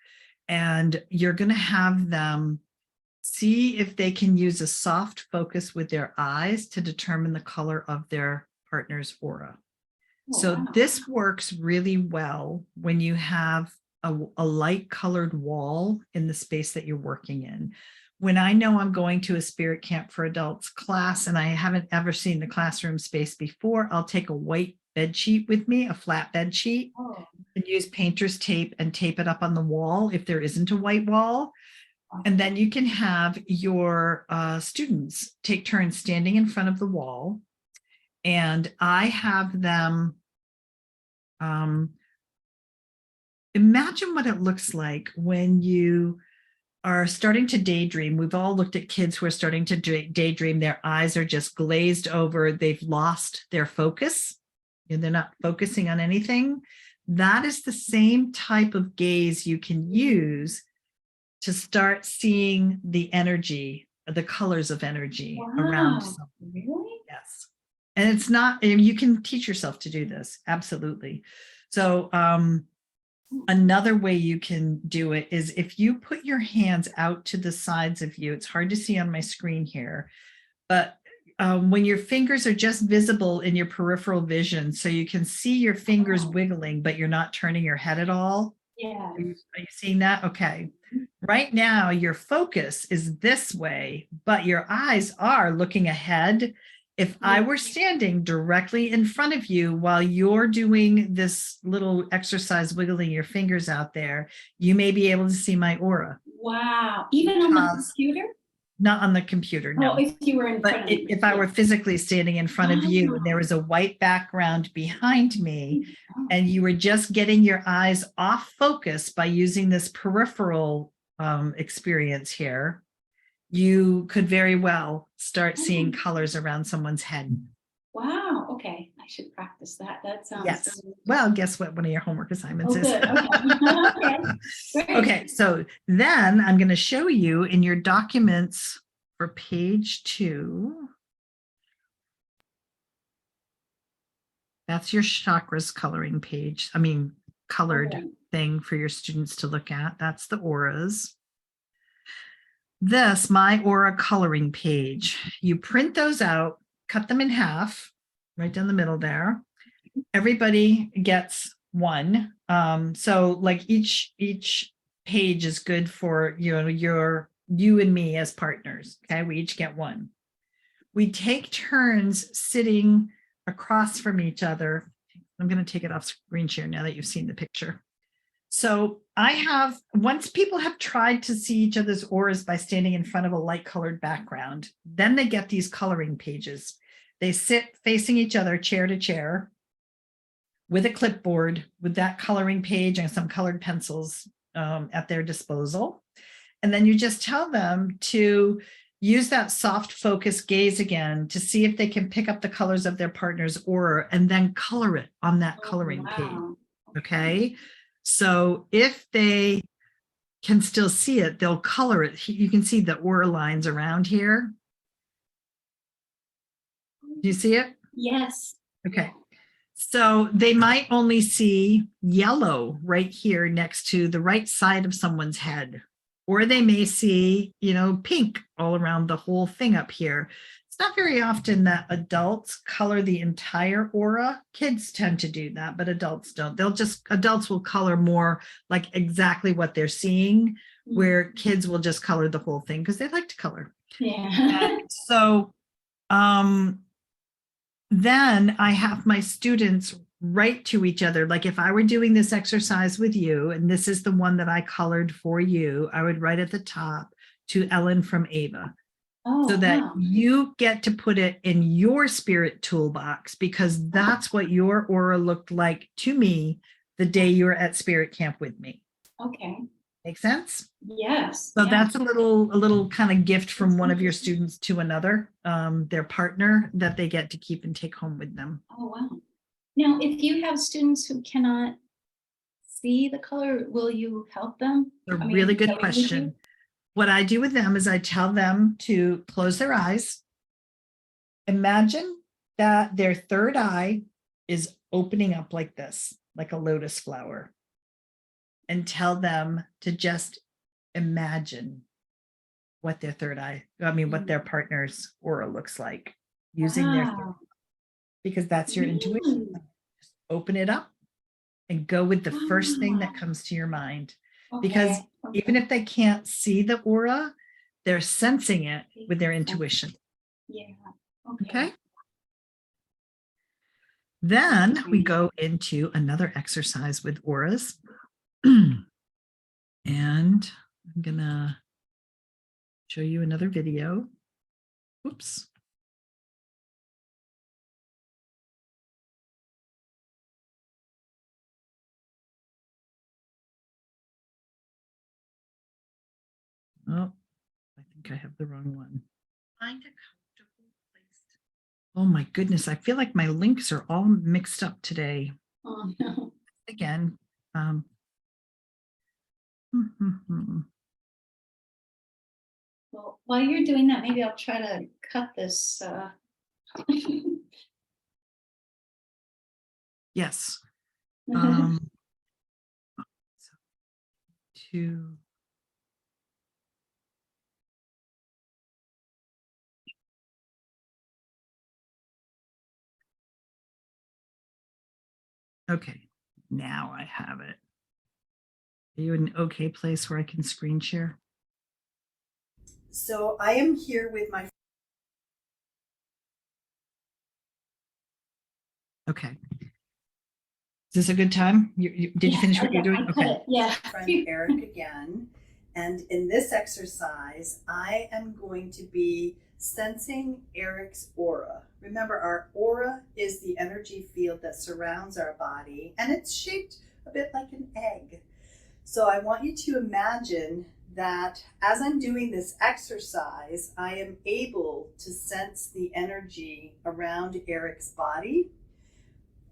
and you're going to have them see if they can use a soft focus with their eyes to determine the color of their partner's aura. Oh, So wow. this works really well when you have a light colored wall in the space that you're working in. When I know I'm going to a spirit camp for adults class and I haven't ever seen the classroom space before, I'll take a white bed sheet with me, a flat bed sheet, Oh, and use painter's tape and tape it up on the wall if there isn't a white wall. And then you can have your students take turns standing in front of the wall, and I have them imagine what it looks like when you are starting to daydream. We've all looked at kids who are starting to daydream. Their eyes are just glazed over. They've lost their focus. And they're not focusing on anything. That is the same type of gaze you can use to start seeing the energy, the colors of energy around something. Really? Yes. And it's not, you can teach yourself to do this. Absolutely. So, another way you can do it is if you put your hands out to the sides of you. It's hard to see on my screen here, but when your fingers are just visible in your peripheral vision, so you can see your fingers wiggling, but you're not turning your head at all. Yeah. Are you seeing that? Okay. Right now, your focus is this way, but your eyes are looking ahead. If I were standing directly in front of you while you're doing this little exercise, wiggling your fingers out there, you may be able to see my aura. Wow. Even on the computer? Not on the computer, no. Oh, if you were in front But of me. if I were physically standing in front of you and there was a white background behind me, and you were just getting your eyes off focus by using this peripheral experience here, you could very well start seeing colors around someone's head. Wow. Okay. I should practice that. That sounds Yes. Well, guess what one of your homework assignments is? good. Okay. Okay. Okay, so then I'm going to show you in your documents for page 2. That's your chakras coloring page. I mean, colored thing for your students to look at. That's the auras. This, my aura coloring page. You print those out, cut them in half, right down the middle there. Everybody gets one. So like each page is good for, you and me as partners. Okay, we each get one. We take turns sitting across from each other. I'm going to take it off screen share now that you've seen the picture. So I have, once people have tried to see each other's auras by standing in front of a light colored background, then they get these coloring pages. They sit facing each other, chair to chair, with a clipboard, with that coloring page and some colored pencils at their disposal. And then you just tell them to use that soft focus gaze again to see if they can pick up the colors of their partner's aura and then color it on that coloring page. Okay. So if they can still see it, they'll color it. You can see the aura lines around here. Do you see it? Yes. Okay. So they might only see yellow right here next to the right side of someone's head. Or they may see, pink all around the whole thing up here. It's not very often that adults color the entire aura. Kids tend to do that, but adults don't. Adults will color more like exactly what they're seeing, where kids will just color the whole thing because they like to color. Yeah. So then I have my students write to each other. Like if I were doing this exercise with you, and this is the one that I colored for you, I would write at the top, to Ellen from Ava. So that you get to put it in your spirit toolbox, because that's what your aura looked like to me the day you were at spirit camp with me. Okay. Make sense? Yes. So yeah. that's a little kind of gift from one of your students to another, their partner that they get to keep and take home with them. Oh, wow. Now, if you have students who cannot see the color, will you help them? A I mean, really is good that what you do? question. What I do with them is I tell them to close their eyes. Imagine that their third eye is opening up like this, like a lotus flower. And tell them to just imagine what their third eye, what their partner's aura looks like using their third Wow. eye, because that's your intuition. Just open it up and go with the first thing that comes to your mind. Because Okay. even if they can't see the aura, they're sensing it with their intuition. Yeah. Okay. Then we go into another exercise with auras. And I'm gonna show you another video. Oops. Oh, I think I have the wrong one. Find a comfortable place. Oh my goodness, I feel like my links are all mixed up today. Oh, no. Again. Well, while you're doing that, maybe I'll try to cut this. Yes. Two. Okay, now I have it. Are you in an okay place where I can screen share? So I am here with my Okay. Is this a good time? Did you finish what you're doing? Okay. Yeah. friend Eric again. And in this exercise, I am going to be sensing Eric's aura. Remember, our aura is the energy field that surrounds our body, and it's shaped a bit like an egg. So I want you to imagine that as I'm doing this exercise, I am able to sense the energy around Eric's body.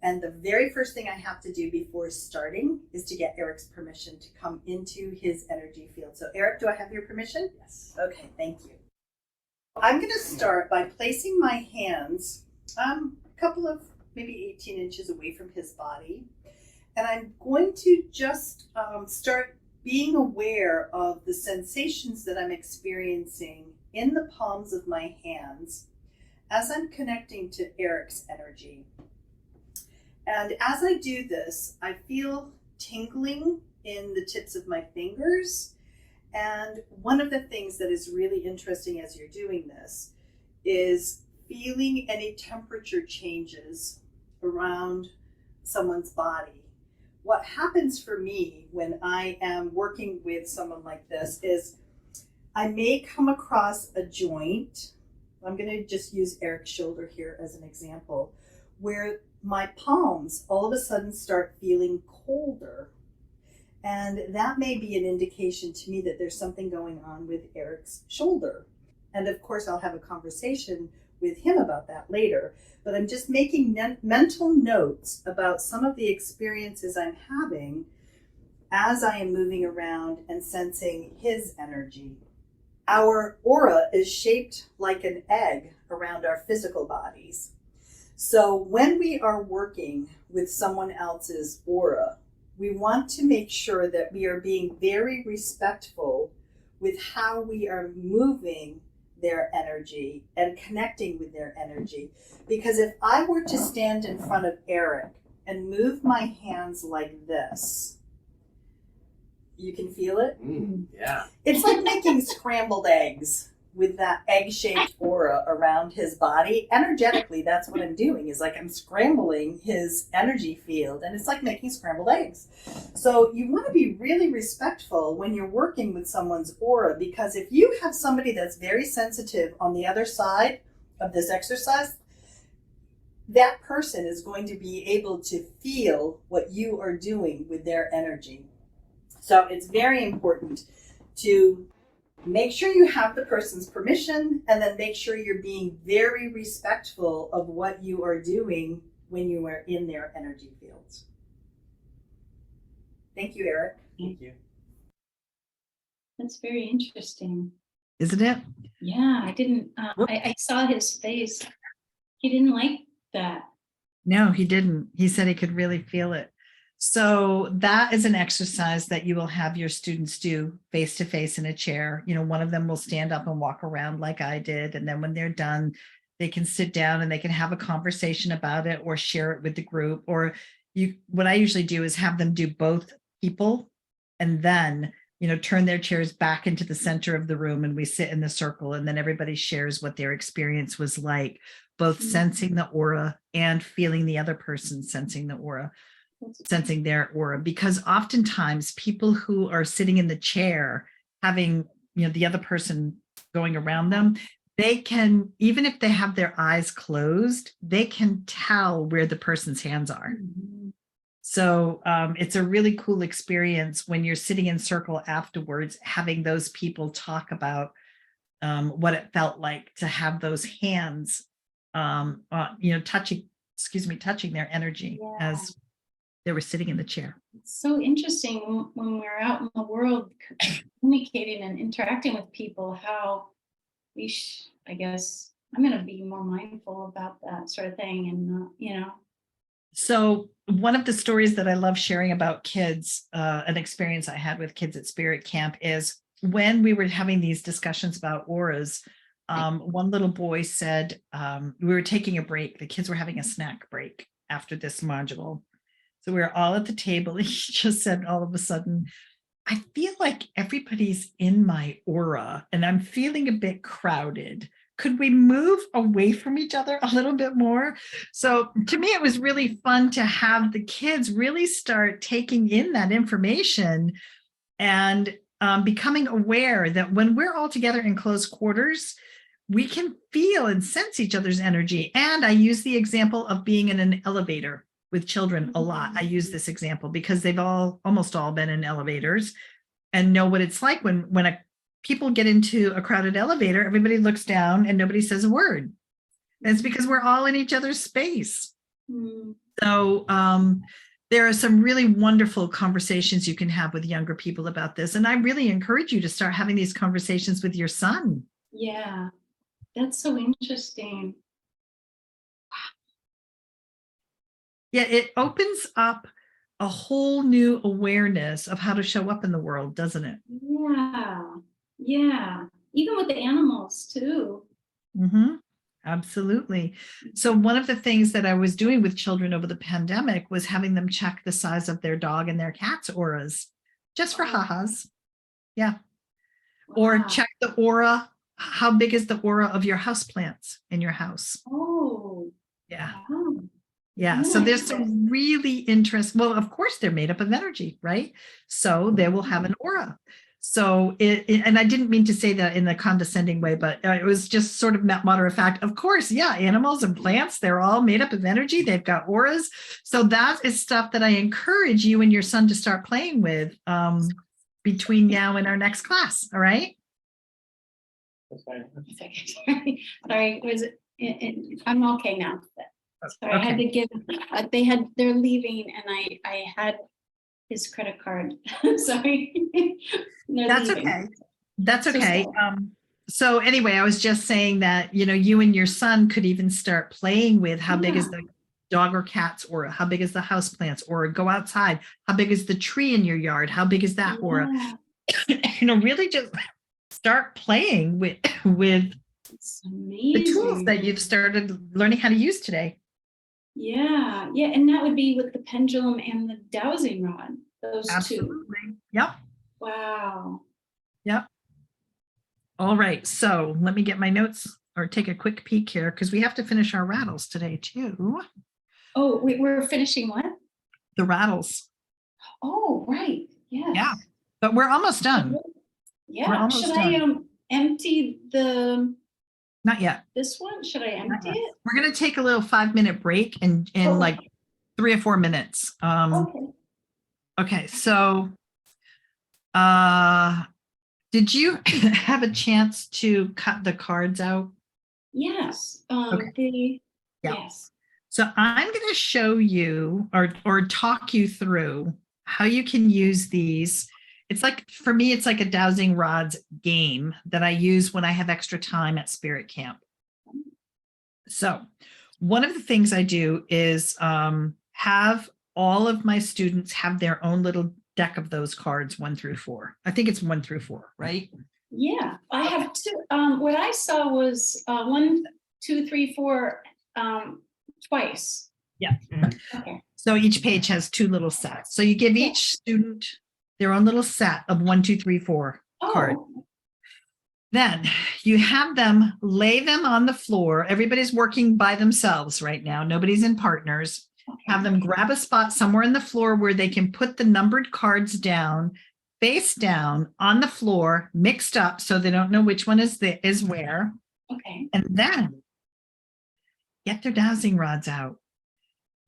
And the very first thing I have to do before starting is to get Eric's permission to come into his energy field. So Eric, do I have your permission? Yes. Okay, thank you. I'm going to start by placing my hands a couple of maybe 18 inches away from his body. And I'm going to just start being aware of the sensations that I'm experiencing in the palms of my hands as I'm connecting to Eric's energy. And as I do this, I feel tingling in the tips of my fingers. And one of the things that is really interesting as you're doing this is feeling any temperature changes around someone's body. What happens for me when I am working with someone like this is I may come across a joint. I'm going to just use Eric's shoulder here as an example, where my palms all of a sudden start feeling colder. And that may be an indication to me that there's something going on with Eric's shoulder. And of course, I'll have a conversation with him about that later. But I'm just making mental notes about some of the experiences I'm having as I am moving around and sensing his energy. Our aura is shaped like an egg around our physical bodies. So when we are working with someone else's aura, we want to make sure that we are being very respectful with how we are moving their energy and connecting with their energy. Because if I were to stand in front of Eric and move my hands like this, you can feel it? Yeah. It's like making scrambled eggs with that egg-shaped aura around his body. Energetically, that's what I'm doing, is like I'm scrambling his energy field, and it's like making scrambled eggs. So you want to be really respectful when you're working with someone's aura, because if you have somebody that's very sensitive on the other side of this exercise, that person is going to be able to feel what you are doing with their energy. So it's very important to make sure you have the person's permission, and then make sure you're being very respectful of what you are doing when you are in their energy fields. Thank you, Eric. Thank you. That's very interesting. Isn't it? Yeah, I didn't, I saw his face. He didn't like that. No, he didn't. He said he could really feel it. So that is an exercise that you will have your students do face to face in a chair. You know, one of them will stand up and walk around like I did. And then when they're done, they can sit down and they can have a conversation about it or share it with the group. Or what I usually do is have them do both people and then, you know, turn their chairs back into the center of the room and we sit in the circle, and then everybody shares what their experience was like, both sensing the aura and feeling the other person sensing the aura. Sensing their aura, because oftentimes people who are sitting in the chair having, you know, the other person going around them, they can, even if they have their eyes closed, they can tell where the person's hands are. So it's a really cool experience when you're sitting in circle afterwards, having those people talk about what it felt like to have those hands, you know, touching their energy as they were sitting in the chair. It's so interesting when we're out in the world communicating and interacting with people, how we I guess I'm going to be more mindful about that sort of thing. And, you know. So one of the stories that I love sharing about kids, an experience I had with kids at Spirit Camp, is when we were having these discussions about auras, one little boy said, we were taking a break. The kids were having a snack break after this module. So we were all at the table. He just said all of a sudden, I feel like everybody's in my aura and I'm feeling a bit crowded. Could we move away from each other a little bit more? So to me, it was really fun to have the kids really start taking in that information and becoming aware that when we're all together in close quarters, we can feel and sense each other's energy. And I use the example of being in an elevator with children a lot. I use this example because they've almost all been in elevators and know what it's like when people get into a crowded elevator, everybody looks down and nobody says a word. And it's because we're all in each other's space. So there are some really wonderful conversations you can have with younger people about this. And I really encourage you to start having these conversations with your son. Yeah, that's so interesting. Yeah, it opens up a whole new awareness of how to show up in the world, doesn't it? Yeah. Even with the animals too. Absolutely. So one of the things that I was doing with children over the pandemic was having them check the size of their dog and their cat's auras, just for ha-has. Yeah. Or check the aura. How big is the aura of your houseplants in your house? Oh. Yeah. Wow. Yeah, so there's some really interesting, well, of course, they're made up of energy, right? So they will have an aura. So and I didn't mean to say that in a condescending way, but it was just sort of matter of fact. Of course, yeah, animals and plants, they're all made up of energy. They've got auras. So that is stuff that I encourage you and your son to start playing with between now and our next class, all right? That's fine. Sorry, was it, I'm okay now. Sorry, Okay. I had to give, they're leaving and I had his credit card. Sorry. That's leaving. okay. That's So okay. sorry. So anyway, I was just saying that, you know, you and your son could even start playing with how big is the dog or cat's aura, how big is the house plants, or go outside, how big is the tree in your yard, how big is that aura? You know, really just start playing with It's the tools amazing. that you've started learning how to use today. Yeah, and that would be with the pendulum and the dowsing rod, those two. Absolutely. Yep. Wow. Yep. All right. So let me get my notes or take a quick peek here because we have to finish our rattles today too. Oh, we're finishing what? The rattles. Oh, right. Yes. Yeah. But we're almost done. Yeah. We're almost Should done. I empty Not yet. this one? Should I empty it? We're going to take a little 5-minute break in like 3 or 4 minutes. Okay. Okay. So Did you have a chance to cut the cards out? Yes. Okay. Yeah. Yes. So I'm going to show you or talk you through how you can use these. It's like, for me, it's like a dowsing rods game that I use when I have extra time at Spirit Camp. So one of the things I do is have all of my students have their own little deck of those cards, 1 through 4. I think it's 1 through 4, right? Yeah, I have two. What I saw was 1, 2, 3, 4 twice. Yeah. Okay. So each page has 2 little sets. So you give Yeah. each student their own little set of 1, 2, 3, 4 cards. Oh, Then you have them lay them on the floor. Everybody's working by themselves right now. Nobody's in partners. okay. Have them grab a spot somewhere in the floor where they can put the numbered cards down, face down on the floor, mixed up so they don't know which one is where. Okay. And then get their dowsing rods out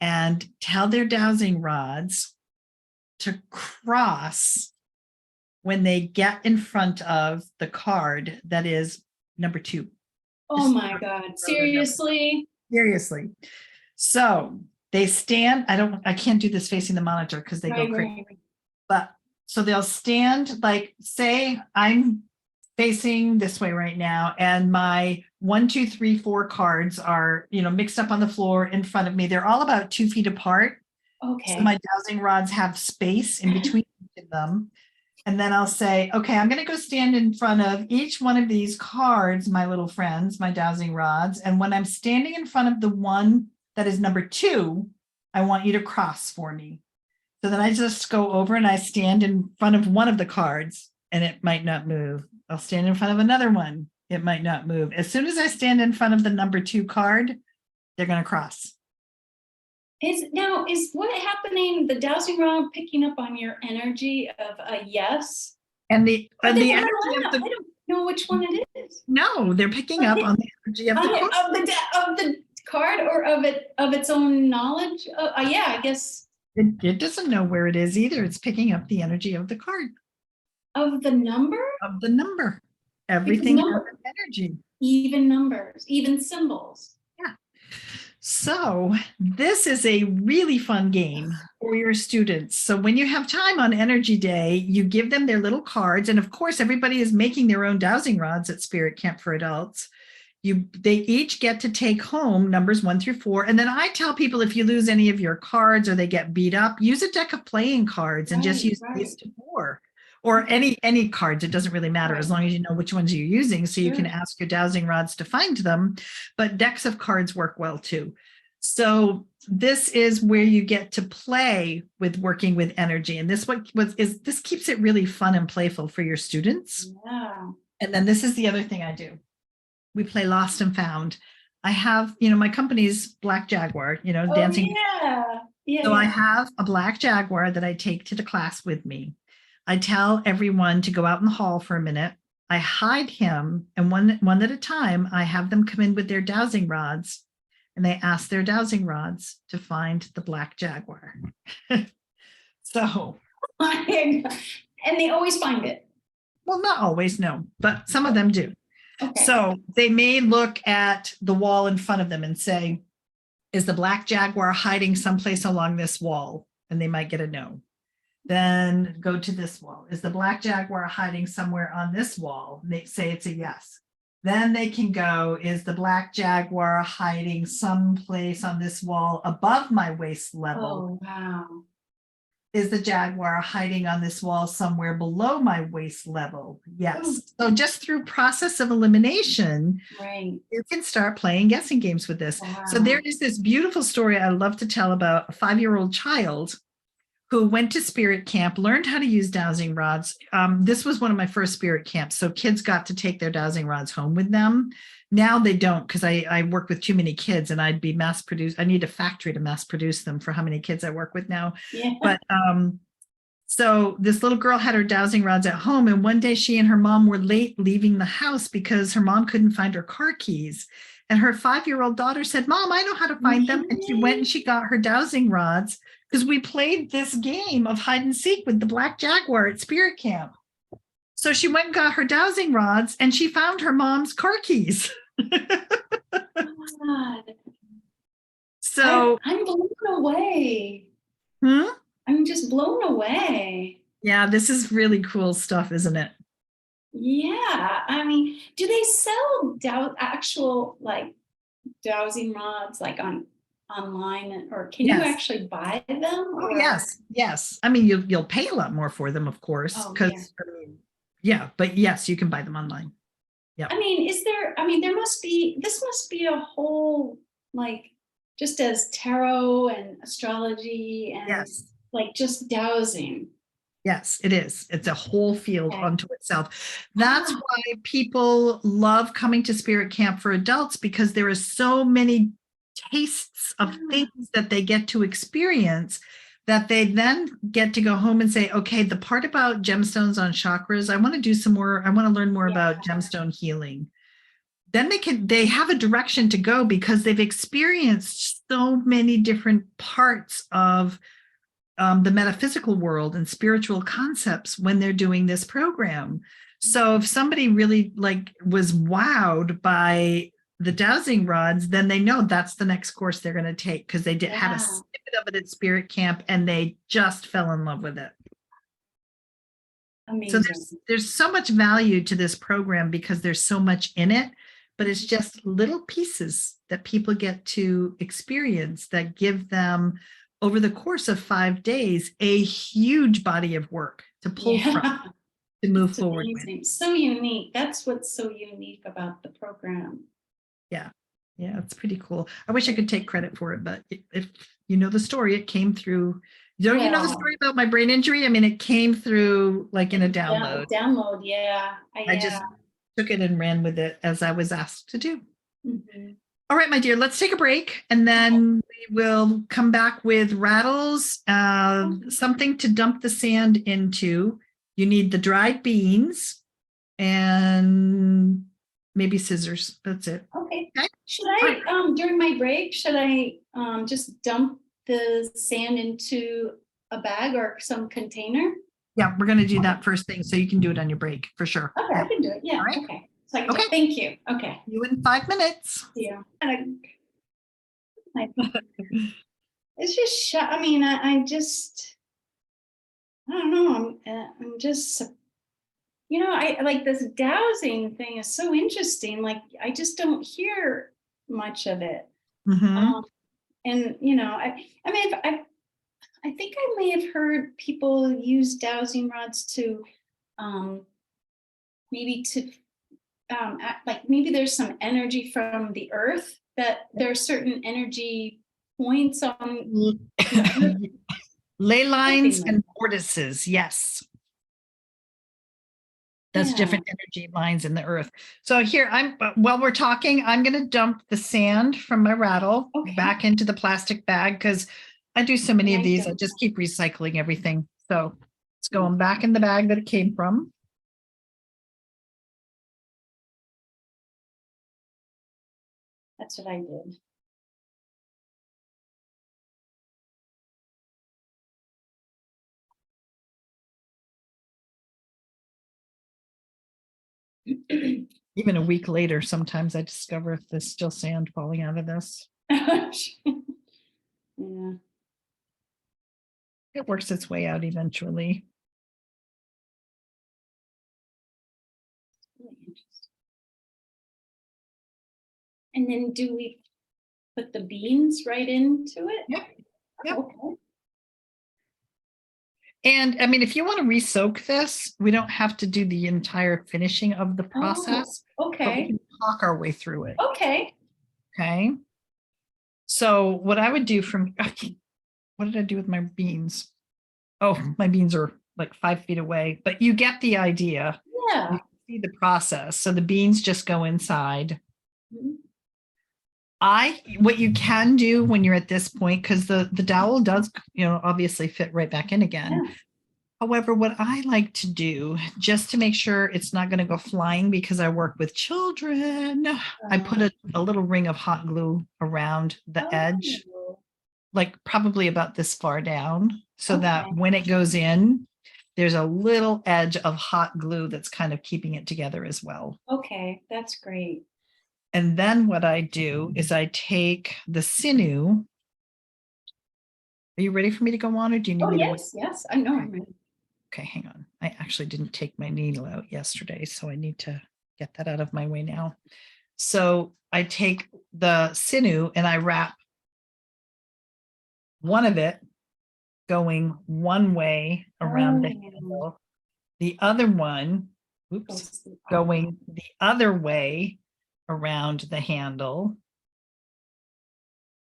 and tell their dowsing rods to cross when they get in front of the card that is number 2. Oh my God. Seriously? Seriously. So they stand, I can't do this facing the monitor because they go Right, crazy. right. But so they'll stand, like, say I'm facing this way right now, and my 1, 2, 3, 4 cards are, mixed up on the floor in front of me. They're all about 2 feet apart. Okay. So my dowsing rods have space in between each of them. And then I'll say, okay, I'm going to go stand in front of each one of these cards, my little friends, my dowsing rods. And when I'm standing in front of the one that is number 2, I want you to cross for me. So then I just go over and I stand in front of one of the cards and it might not move. I'll stand in front of another one. It might not move. As soon as I stand in front of the number 2 card, they're going to cross. Is what happening, the dowsing rod picking up on your energy of a yes? And the energy I of the, don't know which one it is. no, they're picking up on the energy of the card. Of the card or of its own knowledge? Yeah, I guess. It doesn't know where it is either. It's picking up the energy of the card. Of the number? Of the number. Everything has number- an energy. Even numbers, even symbols. Yeah. So this is a really fun game for your students. So when you have time on Energy Day, you give them their little cards. And of course, everybody is making their own dowsing rods at Spirit Camp for Adults. They each get to take home numbers 1 through 4. And then I tell people, if you lose any of your cards or they get beat up, use a deck of playing cards and just use these to 4. Or any cards, it doesn't really matter as long as you know which ones you're using. So you can ask your dowsing rods to find them, but decks of cards work well too. So this is where you get to play with working with energy. And this keeps it really fun and playful for your students. Yeah. And then this is the other thing I do. We play Lost and Found. I have, my company's Black Jaguar, dancing. Yeah. So I have a Black Jaguar that I take to the class with me. I tell everyone to go out in the hall for a minute. I hide him, and one at a time, I have them come in with their dowsing rods, and they ask their dowsing rods to find the Black Jaguar. So. And they always find it. Well, not always, no, but some of them do. Okay. So they may look at the wall in front of them and say, is the Black Jaguar hiding someplace along this wall? And they might get a no. Then go to this wall. Is the Black Jaguar hiding somewhere on this wall? They say it's a yes. Then they can go, is the Black Jaguar hiding someplace on this wall above my waist level? Oh, wow. Is the Jaguar hiding on this wall somewhere below my waist level? Yes. So just through process of elimination, you can start playing guessing games with this. Wow. So there is this beautiful story I love to tell about a 5-year-old child who went to Spirit Camp, learned how to use dowsing rods. This was one of my first Spirit camps. So kids got to take their dowsing rods home with them. Now they don't, because I work with too many kids and I'd be mass produced. I need a factory to mass produce them for how many kids I work with now. Yeah. But so this little girl had her dowsing rods at home. And one day she and her mom were late leaving the house because her mom couldn't find her car keys. And her 5-year-old daughter said, Mom, I know how to find them. And she went and she got her dowsing rods because we played this game of hide and seek with the Black Jaguar at Spirit Camp. So she went and got her dowsing rods and she found her mom's car keys. God, So, I'm blown away. hmm? I'm just blown away. Yeah, this is really cool stuff, isn't it? Yeah, I mean, do they sell actual like dowsing rods like online, or can you Yes. actually buy them? Oh, Or yes, yes. I mean, you'll pay a lot more for them, of course, Oh, because yeah, but yes, you can buy them online. I mean, there must be, this must be a whole, like, just as tarot and astrology and Yes. like just dowsing. Yes, it is. It's a whole field Okay. unto itself. That's Ah. why people love coming to Spirit Camp for adults, because there are so many tastes of things that they get to experience that they then get to go home and say, okay, the part about gemstones on chakras, I want to do some more. I want to learn more about gemstone healing. Then they have a direction to go because they've experienced so many different parts of the metaphysical world and spiritual concepts when they're doing this program. So if somebody really was wowed by the dowsing rods, then they know that's the next course they're going to take, because they did have a snippet of it at Spirit Camp and they just fell in love with it. Amazing. So there's so much value to this program because there's so much in it, but it's just little pieces that people get to experience that give them, over the course of 5 days, a huge body of work to pull from, to move forward with. So unique. That's what's so unique about the program. Yeah. Yeah, it's pretty cool. I wish I could take credit for it, but if you know the story, it came through. You know the story about my brain injury? I mean, it came through like in a download. Yeah. I just took it and ran with it as I was asked to do. Mm-hmm. All right, my dear, let's take a break and then we will come back with rattles, something to dump the sand into. You need the dried beans and maybe scissors. That's it. Okay. Should I, during my break, should I just dump the sand into a bag or some container? Yeah, we're going to do that first thing, so you can do it on your break for sure. Okay, I can do it. Yeah. Right. Okay. So thank you. Okay. You in 5 minutes. Yeah. It's just, I mean, I don't know. I'm just, I like this dowsing thing is so interesting. Like, I just don't hear much of it. Mm-hmm. And, I mean, I think I may have heard people use dowsing rods to, maybe to, maybe there's some energy from the earth, that there are certain energy points on ley lines and vortices. Yes. That's different energy lines in the earth. So here while we're talking, I'm going to dump the sand from my rattle back into the plastic bag, because I do so many of these. I just keep recycling everything. So it's going back in the bag that it came from. That's what I did. Even a week later, sometimes I discover if there's still sand falling out of this. Yeah. It works its way out eventually. Really interesting. And then do we put the beans right into it? Yep. Yep. Okay. And I mean, if you want to re-soak this, we don't have to do the entire finishing of the process. Okay. But we can talk our way through it. Okay. Okay. So what I would do what did I do with my beans? Oh, my beans are like 5 feet away, but you get the idea. Yeah. You see the process. So the beans just go inside. Mm-hmm. What you can do when you're at this point, because the dowel does, obviously fit right back in again. Yeah. However, what I like to do, just to make sure it's not going to go flying, because I work with children, I put a little ring of hot glue around the edge, like probably about this far down, so that when it goes in, there's a little edge of hot glue that's kind of keeping it together as well. Okay, that's great. And then what I do is I take the sinew. Are you ready for me to go on, or do you need Oh, me to wait? yes, yes, I know. I'm ready. Okay, hang on. I actually didn't take my needle out yesterday, so I need to get that out of my way now. So I take the sinew and I wrap one of it going one way around the Oh. handle, the other one, oops, Goes the going the other way around the handle.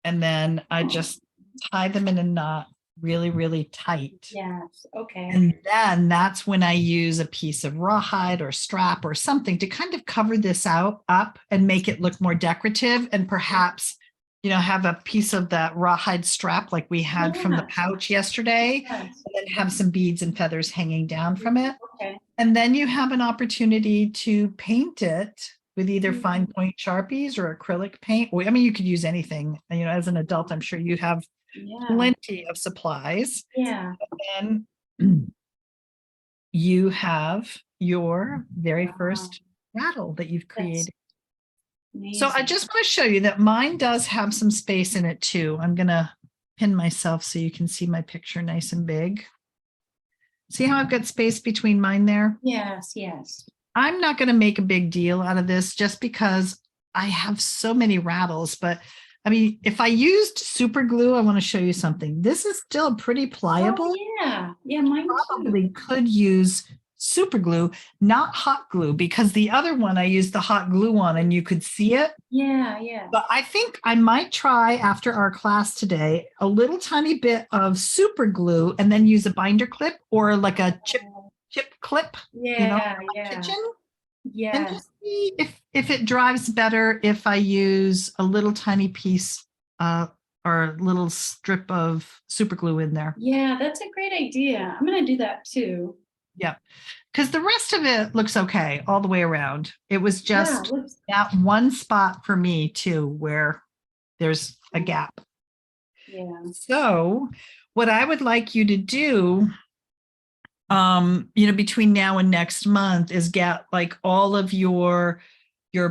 And then I just tie them in a knot really, really tight. Yes, okay. And then that's when I use a piece of rawhide or strap or something to kind of cover this up and make it look more decorative, and perhaps, have a piece of that rawhide strap like we had from the Yeah. pouch yesterday, Yes, and then have some beads and feathers hanging down from it. okay. And then you have an opportunity to paint it with either fine point Sharpies or acrylic paint. I mean, you could use anything. As an adult, I'm sure you have Yeah, plenty of supplies. yeah. And you have your very first rattle that you've created. So I Amazing. just want to show you that mine does have some space in it too. I'm going to pin myself so you can see my picture nice and big. See how I've got space between mine there? Yes, yes. I'm not going to make a big deal out of this just because I have so many rattles, but I mean, if I used super glue, I want to show you something. This is still pretty pliable. Oh, yeah, yeah, mine Probably too. could use super glue, not hot glue, because the other one I used the hot glue on and you could see it. Yeah, yeah. But I think I might try after our class today a little tiny bit of super glue and then use a binder clip or like a chip clip, Yeah, from my yeah. kitchen, and Yes. just see if it drives better if I use a little tiny piece or a little strip of super glue in there. Yeah, that's a great idea. I'm gonna do that too. Yeah, because the rest of it looks okay all the way around. It was Yeah, just looks, that one spot for me too where there's a gap. yeah. So what I would like you to do, between now and next month is get like all of your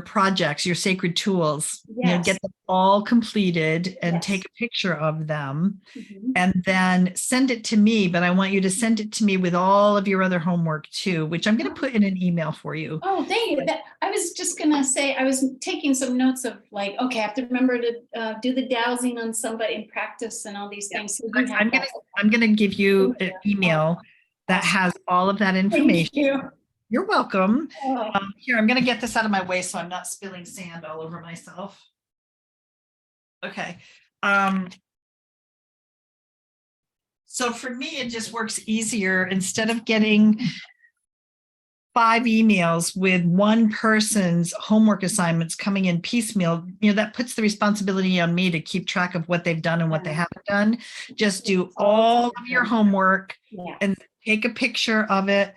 projects, your sacred tools, Yes. get them all completed and Yes. take a picture of them Mhm. and then send it to me. But I want you to send it to me with all of your other homework too, which I'm going to put in an email for you. Oh, thank you. I was just gonna say, I was taking some notes of like, okay, I have to remember to do the dowsing on somebody in practice and all these things. So you have that. I'm gonna give you an email that has all of that information. Thank you. You're welcome. Oh, Here, I'm going to get this out of my way so I'm not spilling sand all over myself. Okay. So for me, it just works easier instead of getting 5 emails with one person's homework assignments coming in piecemeal. That puts the responsibility on me to keep track of what they've done and what they haven't done. Just do all of your homework yeah. and take a picture of it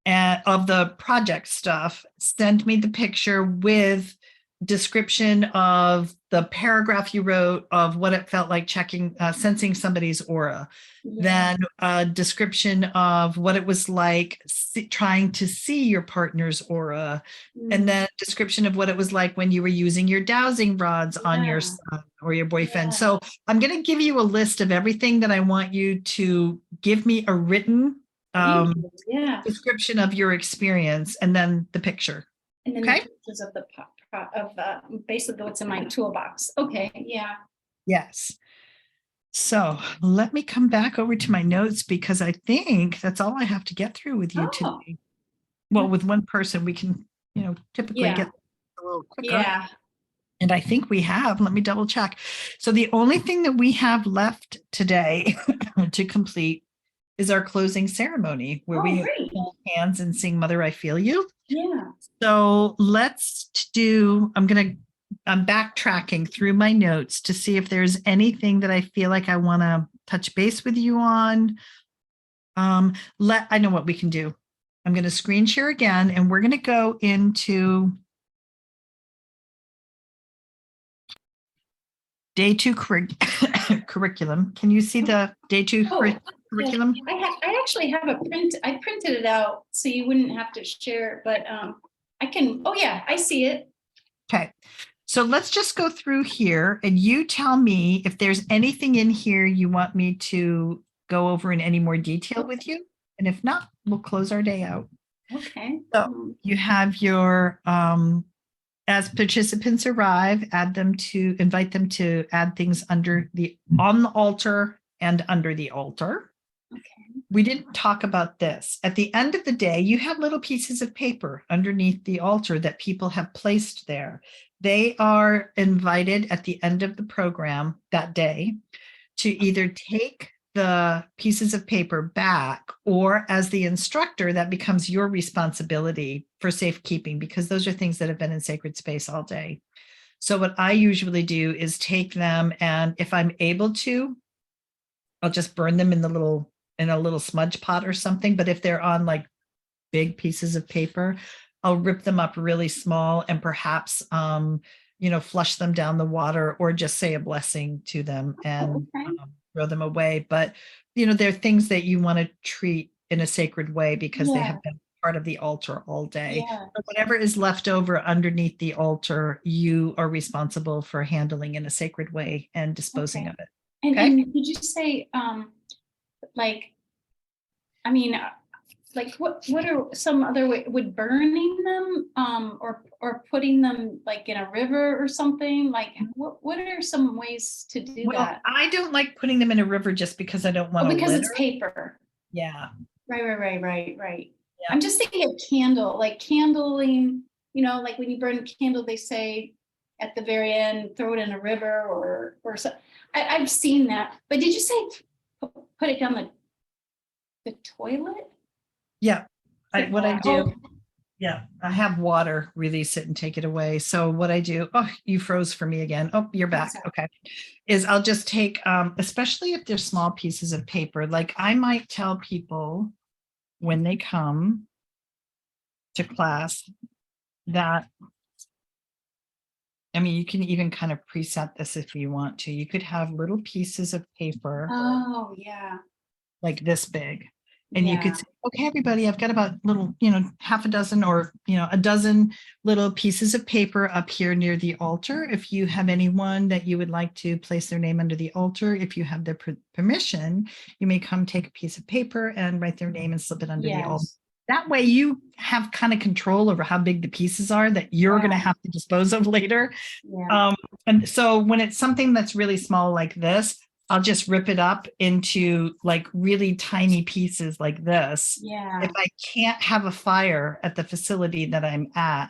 and of the project stuff. Send me the picture with description of the paragraph you wrote of what it felt like sensing somebody's aura. Yeah. Then a description of what it was like trying to see your partner's aura. And then description of what it was like when you were using your dowsing rods on your son or your boyfriend. Yeah. So I'm going to give you a list of everything that I want you to give me a written Yeah. description of your experience and then the picture. And then Okay. the pictures of the basically what's in my toolbox. Okay. Yeah. Yes. So let me come back over to my notes because I think that's all I have to get through with you Oh. today. Well, with one person, we can, typically Yeah. get a little quicker. Yeah. And I think we have, let me double check. So the only thing that we have left today to complete is our closing ceremony where we Great. hold hands and sing Mother, I Feel You. Yeah. So I'm backtracking through my notes to see if there's anything that I feel like I want to touch base with you on. I know what we can do. I'm going to screen share again, and we're going to go into day two curriculum. Can you see the day two Oh, yes. curriculum? I actually have a print. I printed it out so you wouldn't have to share, but I can. Oh yeah, I see it. Okay. So let's just go through here and you tell me if there's anything in here you want me to go over in any more detail with you. And if not, we'll close our day out. Okay. So you have your, as participants arrive, invite them to add things on the altar and under the altar. Okay. We didn't talk about this. At the end of the day, you have little pieces of paper underneath the altar that people have placed there. They are invited at the end of the program that day to either take the pieces of paper back, or as the instructor, that becomes your responsibility for safekeeping, because those are things that have been in sacred space all day. So what I usually do is take them, and if I'm able to, I'll just burn them in a little smudge pot or something. But if they're on like big pieces of paper, I'll rip them up really small and perhaps flush them down the water, or just say a blessing to them and throw them away. But they're things that you want to treat in a sacred way because they have been part of the altar all day. But whatever is left over underneath the altar, you are responsible for handling in a sacred way and disposing of it. And did you say what are some other way, would burning them or putting them like in a river or something, like what are some ways to do that? I don't like putting them in a river just because I don't want to because litter. It's paper. Yeah. Right. Yeah. I'm just thinking of candling, like when you burn a candle, they say at the very end, throw it in a river or so. I've seen that, but did you say put it down the toilet? Yeah. Yeah, I have water, release it and take it away. So what I do, you froze for me again. Oh, you're back. Okay. Is I'll just take, especially if they're small pieces of paper, like I might tell people when they come to class that, you can even kind of preset this if you want to. You could have little pieces of paper. Oh, yeah. Like this big. And you could say, okay, everybody, I've got about half a dozen or, a dozen little pieces of paper up here near the altar. If you have anyone that you would like to place their name under the altar, if you have their permission, you may come take a piece of paper and write their name and slip it under the altar. That way you have kind of control over how big the pieces are that you're going to have to dispose of later. And so when it's something that's really small like this, I'll just rip it up into like really tiny pieces like this. If I can't have a fire at the facility that I'm at,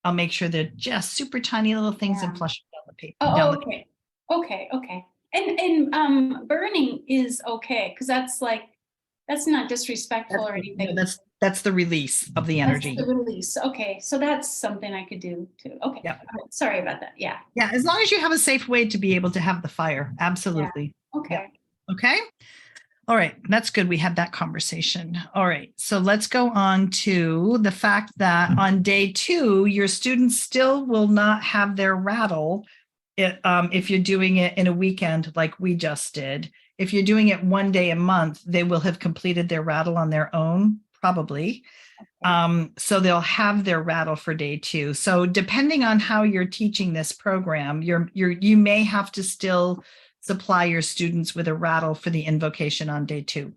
I'll make sure they're just super tiny little things and flush down the paper. Okay. And burning is okay because that's not disrespectful or anything. No, that's the release of the energy. That's the release. Okay, so that's something I could do too. Okay. Yeah. Sorry about that. Yeah. Yeah, as long as you have a safe way to be able to have the fire. Absolutely. Yeah. Okay. Yeah. Okay. All right, that's good. We had that conversation. All right, so let's go on to the fact that on day 2, your students still will not have their rattle if you're doing it in a weekend like we just did. If you're doing it one day a month, they will have completed their rattle on their own, probably. So they'll have their rattle for day 2. So depending on how you're teaching this program, you may have to still supply your students with a rattle for the invocation on day 2.